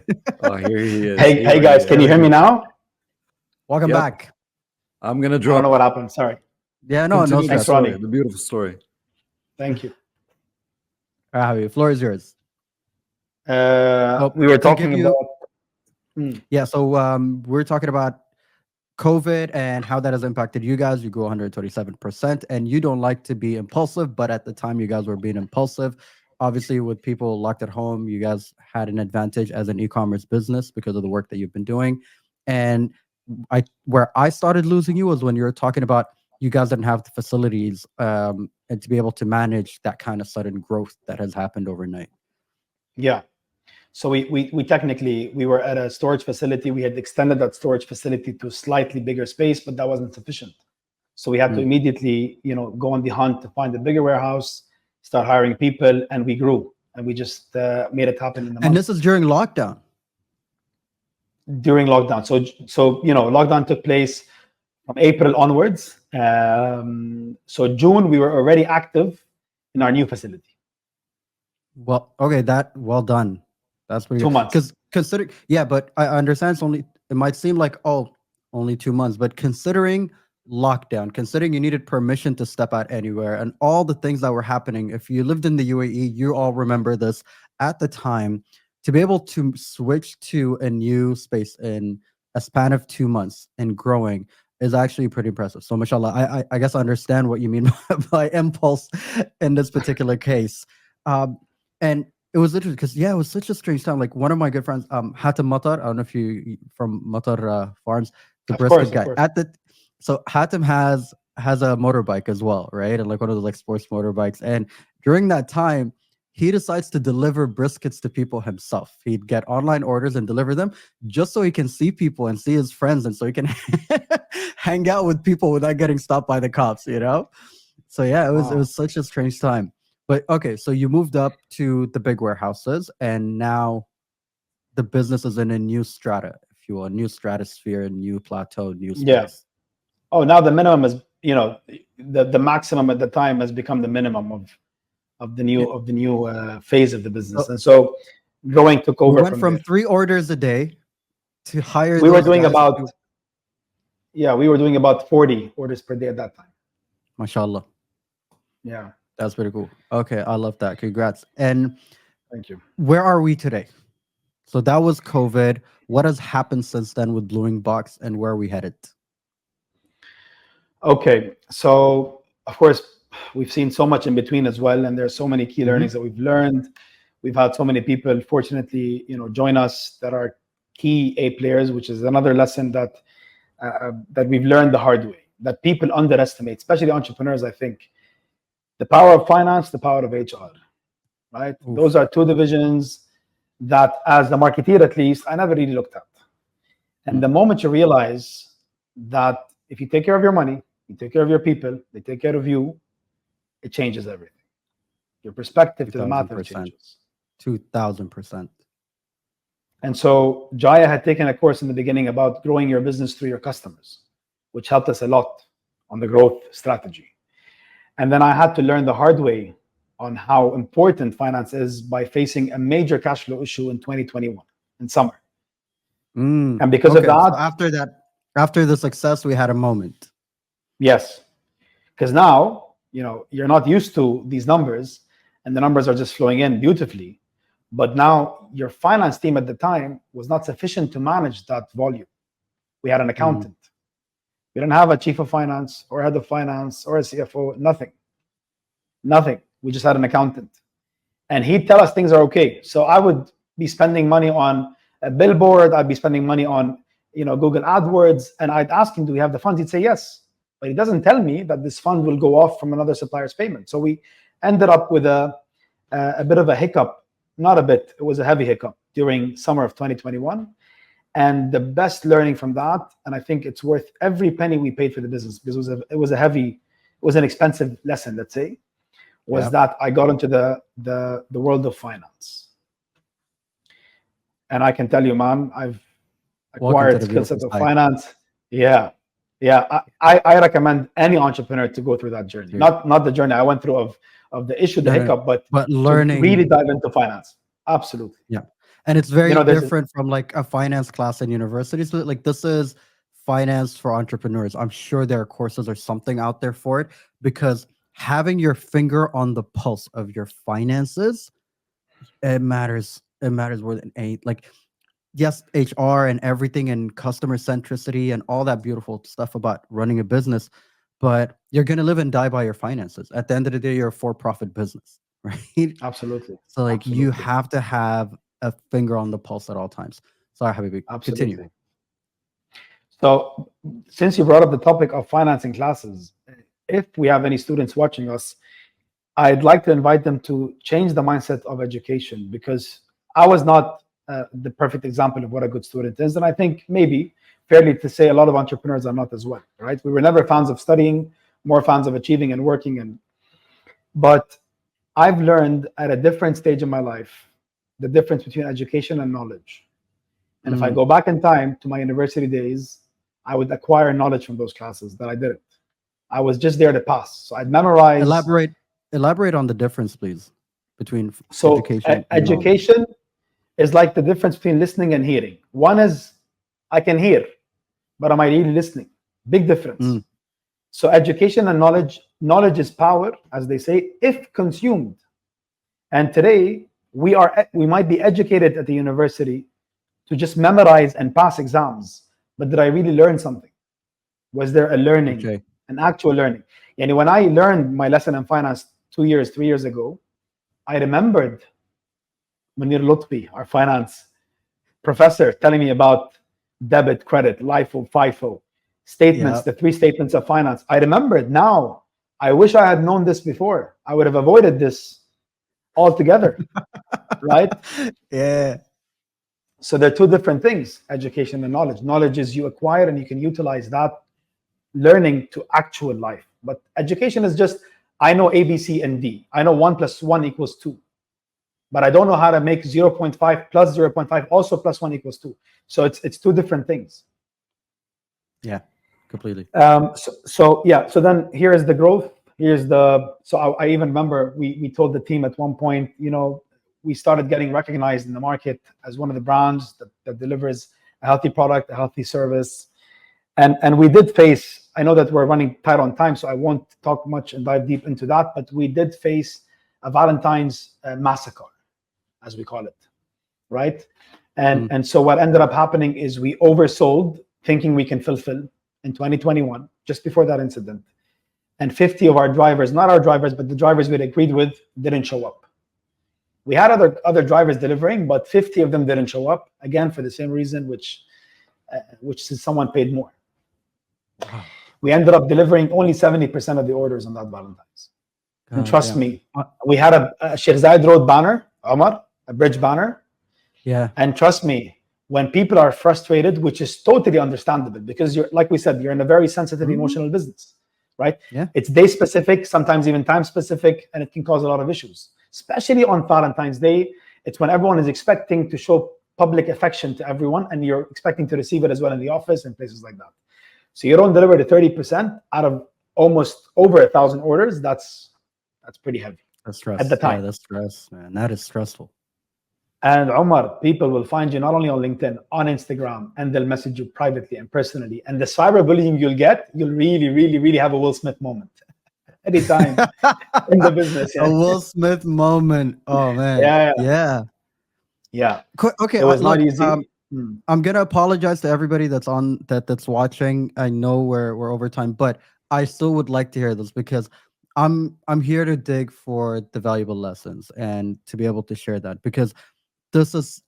Oh, here he is. Hey guys, can you hear me now? Welcome Yep. back. I'm gonna I drop. don't know what happened. Sorry. Yeah, no Continue the stress. story, Ronnie. the beautiful story. Thank you. All right, Javi, floor is yours. We were talking about. Yeah, so we're talking about COVID and how that has impacted you guys. You grew 127%, and you don't like to be impulsive, but at the time you guys were being impulsive. Obviously, with people locked at home, you guys had an advantage as an e-commerce business because of the work that you've been doing. And where I started losing you was when you were talking about you guys didn't have the facilities and to be able to manage that kind of sudden growth that has happened overnight. Yeah. So we technically, we were at a storage facility. We had extended that storage facility to a slightly bigger space, but that wasn't sufficient. So we had to immediately, go on the hunt to find a bigger warehouse, start hiring people, and we grew. And we just made it happen in a month. And this is during lockdown. During lockdown. So lockdown took place from April onwards. So June, we were already active in our new facility. Well, okay, well done. That's pretty 2 good. months. Because consider, yeah, but I understand it might seem like, oh, only 2 months, but considering lockdown, considering you needed permission to step out anywhere and all the things that were happening, if you lived in the UAE, you all remember this at the time, to be able to switch to a new space in a span of 2 months and growing is actually pretty impressive. So mashallah, I guess I understand what you mean by impulse in this particular case. And it was interesting because it was such a strange time. Like one of my good friends, Hatem Matar, I don't know if you from Matar Farms, the brisket guy. So Hatem has a motorbike as well, right? And like one of those like sports motorbikes. And during that time, he decides to deliver briskets to people himself. He'd get online orders and deliver them just so he can see people and see his friends, and so he can hang out with people without getting stopped by the cops, So it was such a strange time. But okay, so you moved up to the big warehouses, and now the business is in a new strata, if you will, a new stratosphere, a new plateau, new space. Yeah. Oh, now the minimum is, the maximum at the time has become the minimum of the new phase of the business, and so growing took over. We went from 3 orders a day to higher. We were doing about 40 orders per day at that time. MashaAllah. Yeah. That's pretty cool. Okay, I love that. Congrats. And thank you. Where are we today? So that was COVID. What has happened since then with BloomingBox, and where are we headed? Okay, so of course we've seen so much in between as well, and there's so many key learnings that we've learned. We've had so many people, fortunately, join us that are key A players, which is another lesson that we've learned the hard way. That people underestimate, especially entrepreneurs, I think. The power of finance, the power of HR, right? Oof. Those are 2 divisions that, as the marketeer at least, I never really looked at. And the moment you realize that if you take care of your money, you take care of your people, they take care of you, it changes everything. Your perspective to the matter changes. 2,000%. And so Jaya had taken a course in the beginning about growing your business through your customers, which helped us a lot on the growth strategy. And then I had to learn the hard way on how important finance is by facing a major cash flow issue in 2021 in summer. And because of that, so after the success, we had a moment. Yes, because now you're not used to these numbers, and the numbers are just flowing in beautifully. But now your finance team at the time was not sufficient to manage that volume. We had an accountant. We didn't have a chief of finance or head of finance or a CFO, nothing. We just had an accountant. And he'd tell us things are okay. So I would be spending money on a billboard. I'd be spending money on, Google AdWords. And I'd ask him, do we have the funds? He'd say yes. But he doesn't tell me that this fund will go off from another supplier's payment. So we ended up with a bit of a hiccup. Not a bit. It was a heavy hiccup during summer of 2021. And the best learning from that, and I think it's worth every penny we paid for the business, because it was an expensive lesson, let's say, was that I got into the world of finance. And I can tell you, man, I've acquired skill set of finance. Yeah. I recommend any entrepreneur to go through that journey. Not the journey I went through of the issue, the hiccup, but learning, really dive into finance. Absolutely. Yeah. And it's very different from like a finance class in universities. So like this is finance for entrepreneurs. I'm sure there are courses or something out there for it, because having your finger on the pulse of your finances, it matters. It matters more than any. Like, yes, HR and everything and customer centricity and all that beautiful stuff about running a business, but you're going to live and die by your finances. At the end of the day, you're a for-profit business, right? Absolutely. So like you have to have a finger on the pulse at all times. Sorry, Habibi, continue. So since you brought up the topic of financing classes, if we have any students watching us, I'd like to invite them to change the mindset of education, because I was not the perfect example of what a good student is. And I think maybe fairly to say a lot of entrepreneurs are not as well, right? We were never fans of studying, more fans of achieving and working. But I've learned at a different stage in my life the difference between education and knowledge. And if I go back in time to my university days, I would acquire knowledge from those classes that I didn't. I was just there to pass. So I'd memorize. Elaborate on the difference, please, between So education and knowledge. education is like the difference between listening and hearing. One is I can hear, but am I really listening? Big difference. So education and knowledge is power, as they say, if consumed. And today we might be educated at the university to just memorize and pass exams, but did I really learn something? Was there a learning, an actual learning? And when I learned my lesson in finance 3 years ago, I remembered Munir Lutfi, our finance professor, telling me about debit, credit, LIFO, FIFO, statements, the 3 statements of finance. I remember it now. I wish I had known this before. I would have avoided this altogether, right? Yeah. So they're 2 different things, education and knowledge. Knowledge is you acquire and you can utilize that learning to actual life. But education is just, I know A, B, C, and D. I know 1 + 1 = 2. But I don't know how to make 0.5 plus 0.5 also plus 1 = 2. So it's 2 different things. Yeah, completely. So then here is the growth. So I even remember we told the team at one point, we started getting recognized in the market as one of the brands that delivers a healthy product, a healthy service. And we did face, I know that we're running tight on time, so I won't talk much and dive deep into that, but we did face a Valentine's massacre, as we call it, right? And so what ended up happening is we oversold, thinking we can fulfill in 2021, just before that incident. And 50 of our drivers, not our drivers, but the drivers we'd agreed with, didn't show up. We had other drivers delivering, but 50 of them didn't show up, again, for the same reason, which is someone paid more. We ended up delivering only 70% of the orders on that Valentine's. And trust me, we had a Sheikh Zayed Road banner, Omar, a bridge banner. Yeah. And trust me, when people are frustrated, which is totally understandable, because like we said, you're in a very sensitive, emotional business, right? Yeah. It's day specific, sometimes even time specific, and it can cause a lot of issues. Especially on Valentine's Day, it's when everyone is expecting to show public affection to everyone, and you're expecting to receive it as well in the office and places like that. So you don't deliver the 30% out of almost over 1,000 orders. That's pretty heavy. That's stress. At the time. Yeah, that's stress, man. That is stressful. And Omar, people will find you not only on LinkedIn, on Instagram, and they'll message you privately and personally. And the cyberbullying you'll really, really, really have a Will Smith moment anytime in the business. A Will Smith moment. Oh man. Yeah. Okay. It was not easy. I'm gonna apologize to everybody that's watching. I know we're over time, but I still would like to hear this because I'm here to dig for the valuable lessons and to be able to share that, because this is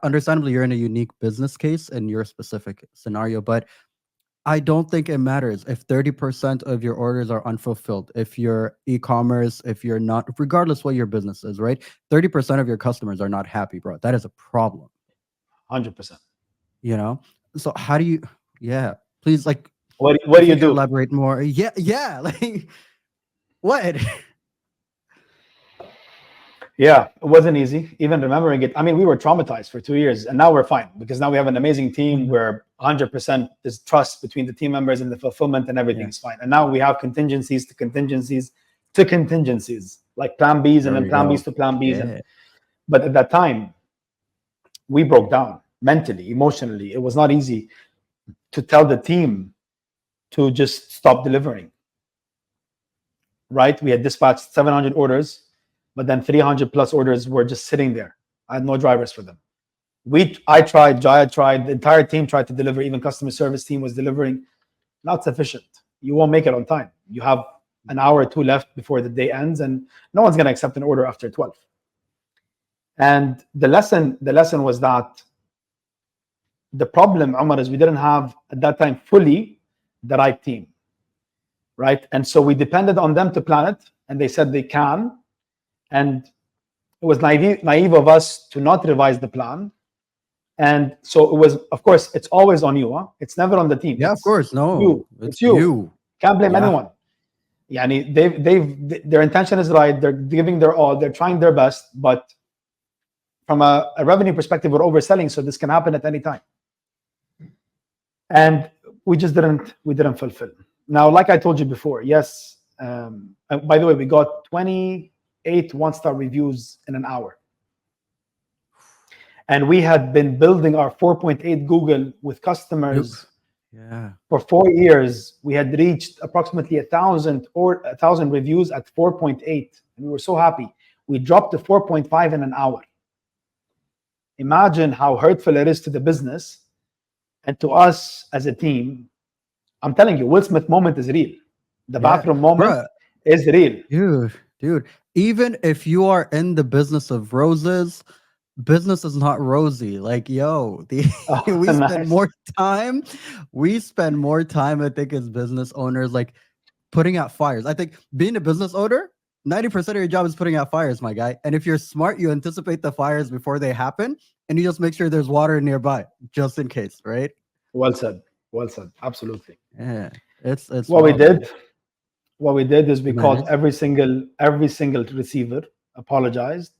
understandably you're in a unique business case in your specific scenario, but I don't think it matters if 30% of your orders are unfulfilled. If you're e-commerce, if you're not, regardless what your business is, right? 30% of your customers are not happy, bro. That is a problem. 100%. So how do you? Yeah, please, like, what do you do? Elaborate more. Yeah, like what? Yeah, it wasn't easy. Even remembering it, I mean, we were traumatized for 2 years, and now we're fine because now we have an amazing team where 100% is trust between the team members and the fulfillment, and everything is fine. And now we have contingencies to contingencies to contingencies, like plan Bs and then plan Bs to plan Bs. But at that time, we broke down mentally, emotionally. It was not easy to tell the team to just stop delivering. Right? We had dispatched 700 orders, but then 300 plus orders were just sitting there. I had no drivers for them. I tried, Jaya tried, the entire team tried to deliver, even customer service team was delivering. Not sufficient. You won't make it on time. You have an hour or 2 left before the day ends, and no one's going to accept an order after 12. And the lesson was that the problem, Umar, is we didn't have at that time fully the right team, right? And so we depended on them to plan it, and they said they can. And it was naive of us to not revise the plan And so it was, of course, it's always on you. Huh? It's never on the team. Yeah, of course. No, You. it's It's you. you. Can't blame Yeah. anyone. Yani their intention is right. They're giving their all. They're trying their best. But from a revenue perspective, we're overselling, so this can happen at any time. And we just didn't fulfill. Now, like I told you before, yes. By the way, we got 28 one-star reviews in an hour. And we had been building our 4.8 Google with customers. Yeah. For 4 years. We had reached approximately 1,000 reviews at 4.8, and we were so happy. We dropped to 4.5 in an hour. Imagine how hurtful it is to the business and to us as a team. I'm telling you, Will Smith moment is real. The bathroom moment is real. Dude, even if you are in the business of roses, business is not rosy. Like, yo, we spend more time. We spend more time, I think, as business owners, like putting out fires. I think being a business owner, 90% of your job is putting out fires, my guy. And if you're smart, you anticipate the fires before they happen, and you just make sure there's water nearby, just in case, right? Well said. Well said. Absolutely. Yeah, it's what wild, we did. man. What we did is we You called managed? every single receiver, apologized.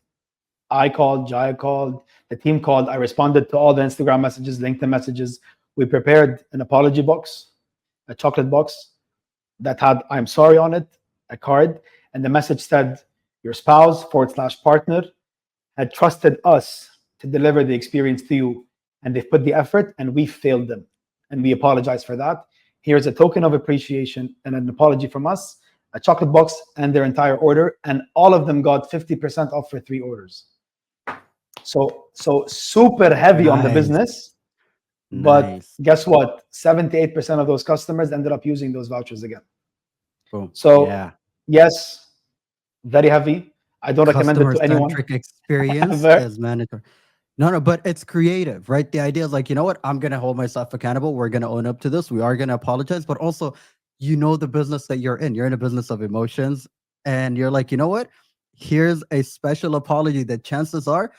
I called, Jai called, the team called. I responded to all the Instagram messages, LinkedIn messages. We prepared an apology box, a chocolate box that had "I'm sorry" on it, a card, and the message said, "Your spouse / partner had trusted us to deliver the experience to you, and they've put the effort, and we failed them, and we apologize for that. Here's a token of appreciation and an apology from us, a chocolate box and their entire order," and all of them got 50% off for 3 orders. So super heavy on the business, but guess what? 78% of those customers ended up using those vouchers again. Boom. So yes, very heavy. I don't recommend it to anyone. Customer-centric experience is mandatory. No, but it's creative, right? The idea is like, you know what? I'm going to hold myself accountable. We're going to own up to this. We are going to apologize. But also, you know the business that you're in. You're in a business of emotions. And you're like, you know what? Here's a special apology that chances are,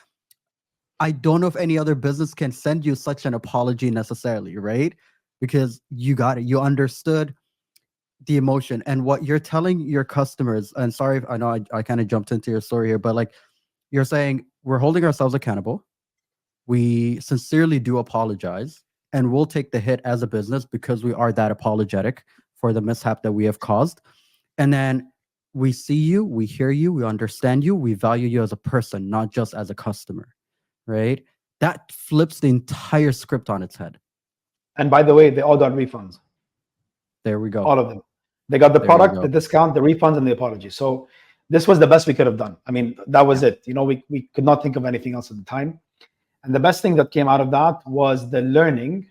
I don't know if any other business can send you such an apology necessarily, right? Because you got it. You understood the emotion and what you're telling your customers. And sorry, I know I kind of jumped into your story here, but like you're saying, we're holding ourselves accountable. We sincerely do apologize, and we'll take the hit as a business because we are that apologetic for the mishap that we have caused. And then we see you, we hear you, we understand you, we value you as a person, not just as a customer, right? That flips the entire script on its head. And by the way, they all got refunds. There we go. All of them. They got the product, the discount, the refunds, and the apology. So this was the best we could have done. I mean, that was it. You know, we could not think of anything else at the time. And the best thing that came out of that was the learning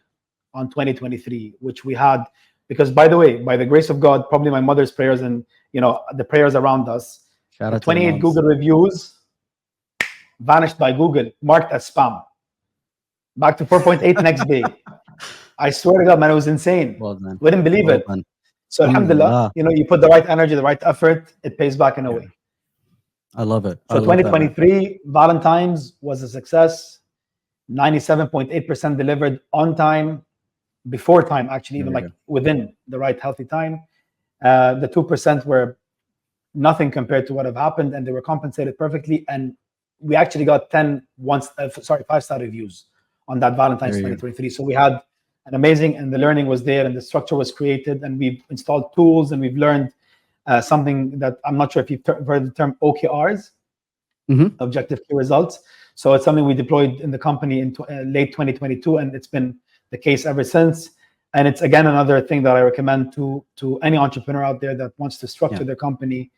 on 2023, which we had, because by the way, by the grace of God, probably my mother's prayers and, you know, the prayers around us, Shout out 28 Google reviews vanished by Google, marked as spam. Back to 4.8 next day. I swear to God, man, it was insane. Well done. Wouldn't believe it. Done. So alhamdulillah, you know, you put the right energy, the right effort, it pays back in a way. I love it. So 2023, Valentine's was a success. 97.8% delivered on time, before time, actually, even like within the right healthy time. The 2% were nothing compared to what have happened, and they were compensated perfectly. And we actually got 5-star reviews on that Valentine's 2023. So we had an amazing, and the learning was there, and the structure was created, and we've installed tools, and we've learned something that I'm not sure if you've heard the term OKRs, objective key results. So it's something we deployed in the company in late 2022, and it's been the case ever since. And it's, again, another thing that I recommend to any entrepreneur out there that wants to structure their company,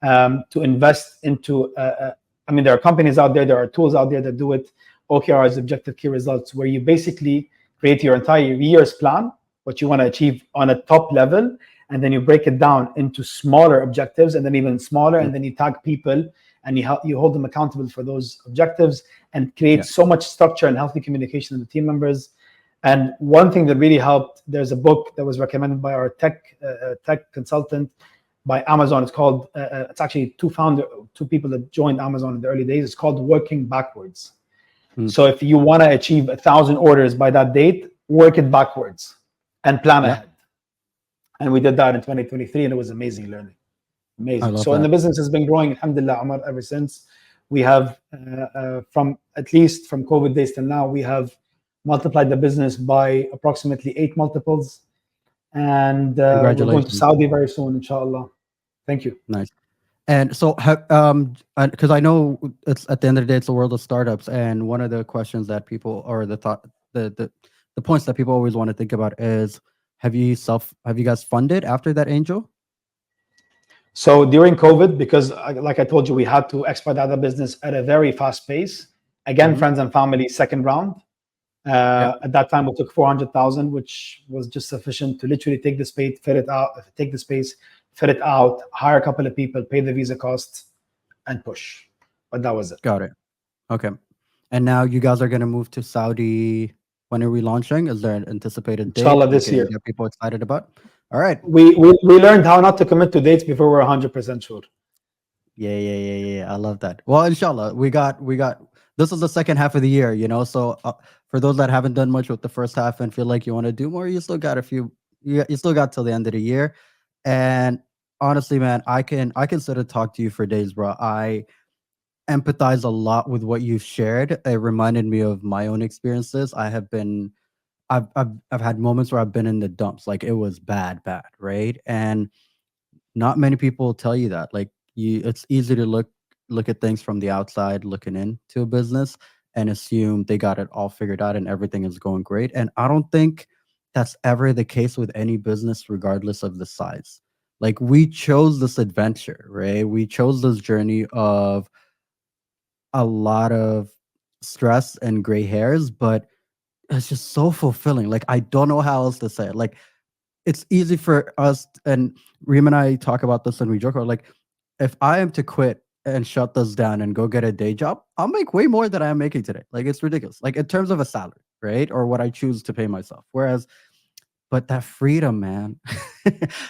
to invest into, I mean, there are companies out there are tools out there that do it. OKRs, objective key results, where you basically create your entire year's plan, what you want to achieve on a top level, and then you break it down into smaller objectives, and then even smaller, and then you tag people, and you hold them accountable for those objectives, and create so much structure and healthy communication with the team members. And one thing that really helped, there's a book that was recommended by our tech consultant by Amazon. It's called, it's actually two people that joined Amazon in the early days. It's called Working Backwards. Mm. So if you want to achieve 1,000 orders by that date, work it backwards and plan Yeah, ahead. And we did that in 2023, and it was amazing learning. I Amazing. love So, and the that. business has been growing, alhamdulillah, Omar, ever since. We have, from at least from COVID days till now, we have multiplied the business by approximately 8 multiples. And we're going to Congratulations. Saudi very soon, inshallah. Thank you. Nice. And so, because I know it's at the end of the day, it's the world of startups, and one of the questions that people, or the thought, the points that people always want to think about is, have you guys funded after that angel? So during COVID, because like I told you, we had to expedite the business at a very fast pace. Again, Mhm. friends and family, second round. Yeah, At that time, we took 400,000, which was just sufficient to literally take the space, fit it out, hire a couple of people, pay the visa costs, and push. But that was it. got it. Okay. And now you guys are gonna move to Saudi. When are we launching? Is there an anticipated date Inshallah, we this can year. get people excited about? All right. We learned how not to commit to dates before we're 100% sure. Yeah. I love that. Well, inshallah, we got. This is the second half of the year, So for those that haven't done much with the first half and feel like you want to do more, you still got a few. You still got till the end of the year. And honestly, man, I can sit and talk to you for days, bro. I empathize a lot with what you've shared. It reminded me of my own experiences. I've had moments where I've been in the dumps, like it was bad, right? And not many people tell you that. Like it's easy to look at things from the outside, looking into a business, and assume they got it all figured out and everything is going great. And I don't think that's ever the case with any business, regardless of the size. Like we chose this adventure, right? We chose this journey of a lot of stress and gray hairs, but it's just so fulfilling. Like I don't know how else to say it. Like it's easy for us, and Reem and I talk about this and we joke about, like, if I am to quit and shut this down and go get a day job, I'll make way more than I'm making today. Like it's ridiculous. Like in terms of a salary, right? Or what I choose to pay myself. Whereas, but that freedom, man.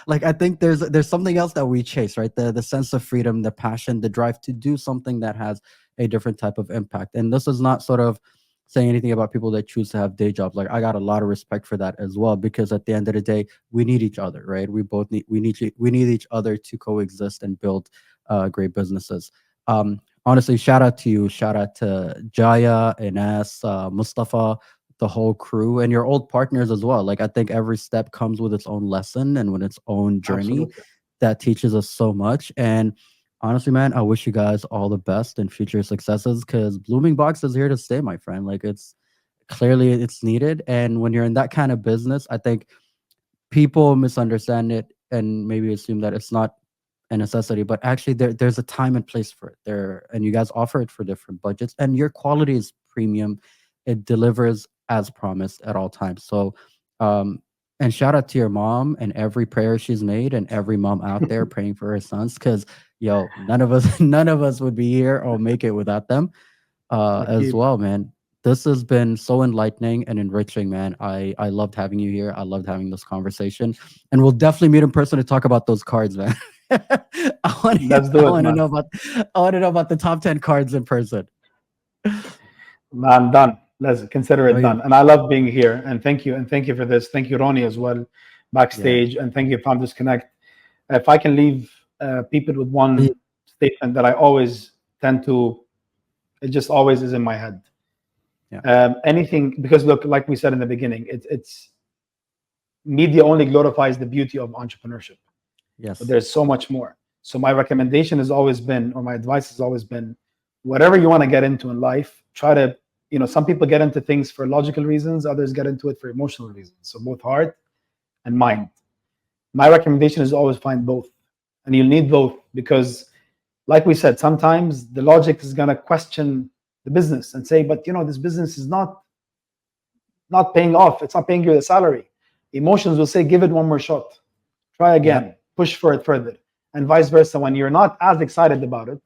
Like I think there's something else that we chase, right? The sense of freedom, the passion, the drive to do something that has a different type of impact. And this is not sort of saying anything about people that choose to have day jobs. Like I got a lot of respect for that as well, because at the end of the day, we need each other, right? We need each other to coexist and build great businesses. Honestly, shout out to you, shout out to Jaya, Ines, Mustafa, the whole crew, and your old partners as well. Like I think every step comes with its own lesson and with its own journey Absolutely. that teaches us so much. And honestly, man, I wish you guys all the best in future successes, because BloomingBox is here to stay, my friend. Like it's needed. And when you're in that kind of business, I think people misunderstand it and maybe assume that it's not a necessity, but actually there's a time and place for it there, and you guys offer it for different budgets, and your quality is premium. It delivers as promised at all times. So and shout out to your mom and every prayer she's made, and every mom out there praying for her sons, because none of us none of us would be here or make it without them as Akid. well, man. This has been so enlightening and enriching, man. I loved having you here. I loved having this conversation, and we'll definitely meet in person to talk about those cards, man. I want to Let's do I it, want to man. know about I want to know about the top 10 cards in person. Man, done. Let's consider Oh it yeah, done. And I love being here. And thank you. And thank you for this. Thank you, Ronnie, as well, yeah. backstage. And thank you, Founders Connect. If I can leave people with one Please. statement that I always tend to, it just always is in my head. Yeah. Anything, because look, like we said in the beginning, it's media only glorifies the beauty of entrepreneurship, but Yes. there's so much more. So my recommendation has always been, or my advice has always been, whatever you want to get into in life, try to, some people get into things for logical reasons, others get into it for emotional reasons. So both heart and mind. My recommendation is always find both, and you'll need both because, like we said, sometimes the logic is going to question the business and say, but this business is not paying off. It's not paying you the salary. Emotions will say, give it one more shot. Try Yep. again. Push for it further. And vice versa. When you're not as excited about it,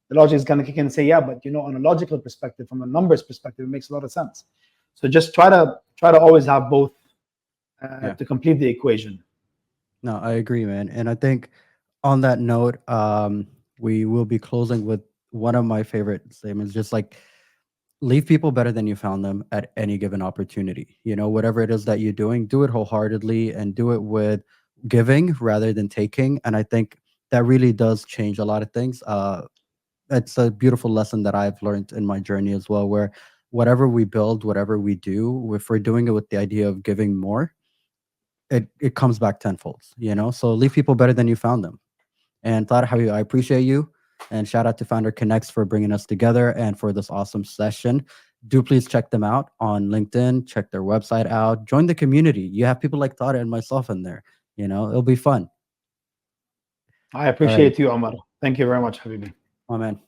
the logic is going to kick in and say, yeah, but on a logical perspective, from a numbers perspective, it makes a lot of sense. So just try to always have both Yeah. to complete the equation. No, I agree, man. And I think on that note, we will be closing with one of my favorite statements, just like leave people better than you found them at any given opportunity. Whatever it is that you're doing, do it wholeheartedly and do it with giving rather than taking. And I think that really does change a lot of things. It's a beautiful lesson that I've learned in my journey as well, where whatever we build, whatever we do, if we're doing it with the idea of giving more, it comes back tenfold. So leave people better than you found them. And Tariq Habib, I appreciate you. And shout out to Founder Connects for bringing us together and for this awesome session. Do please check them out on LinkedIn, check their website out, join the community. You have people like Tariq and myself in there. It'll be fun. I All right, appreciate you, Omar. Thank you very much, Habibi. my man.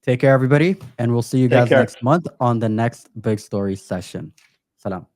Take care, everybody. And we'll see you Take guys care. next month on the next Big Story session. Salam.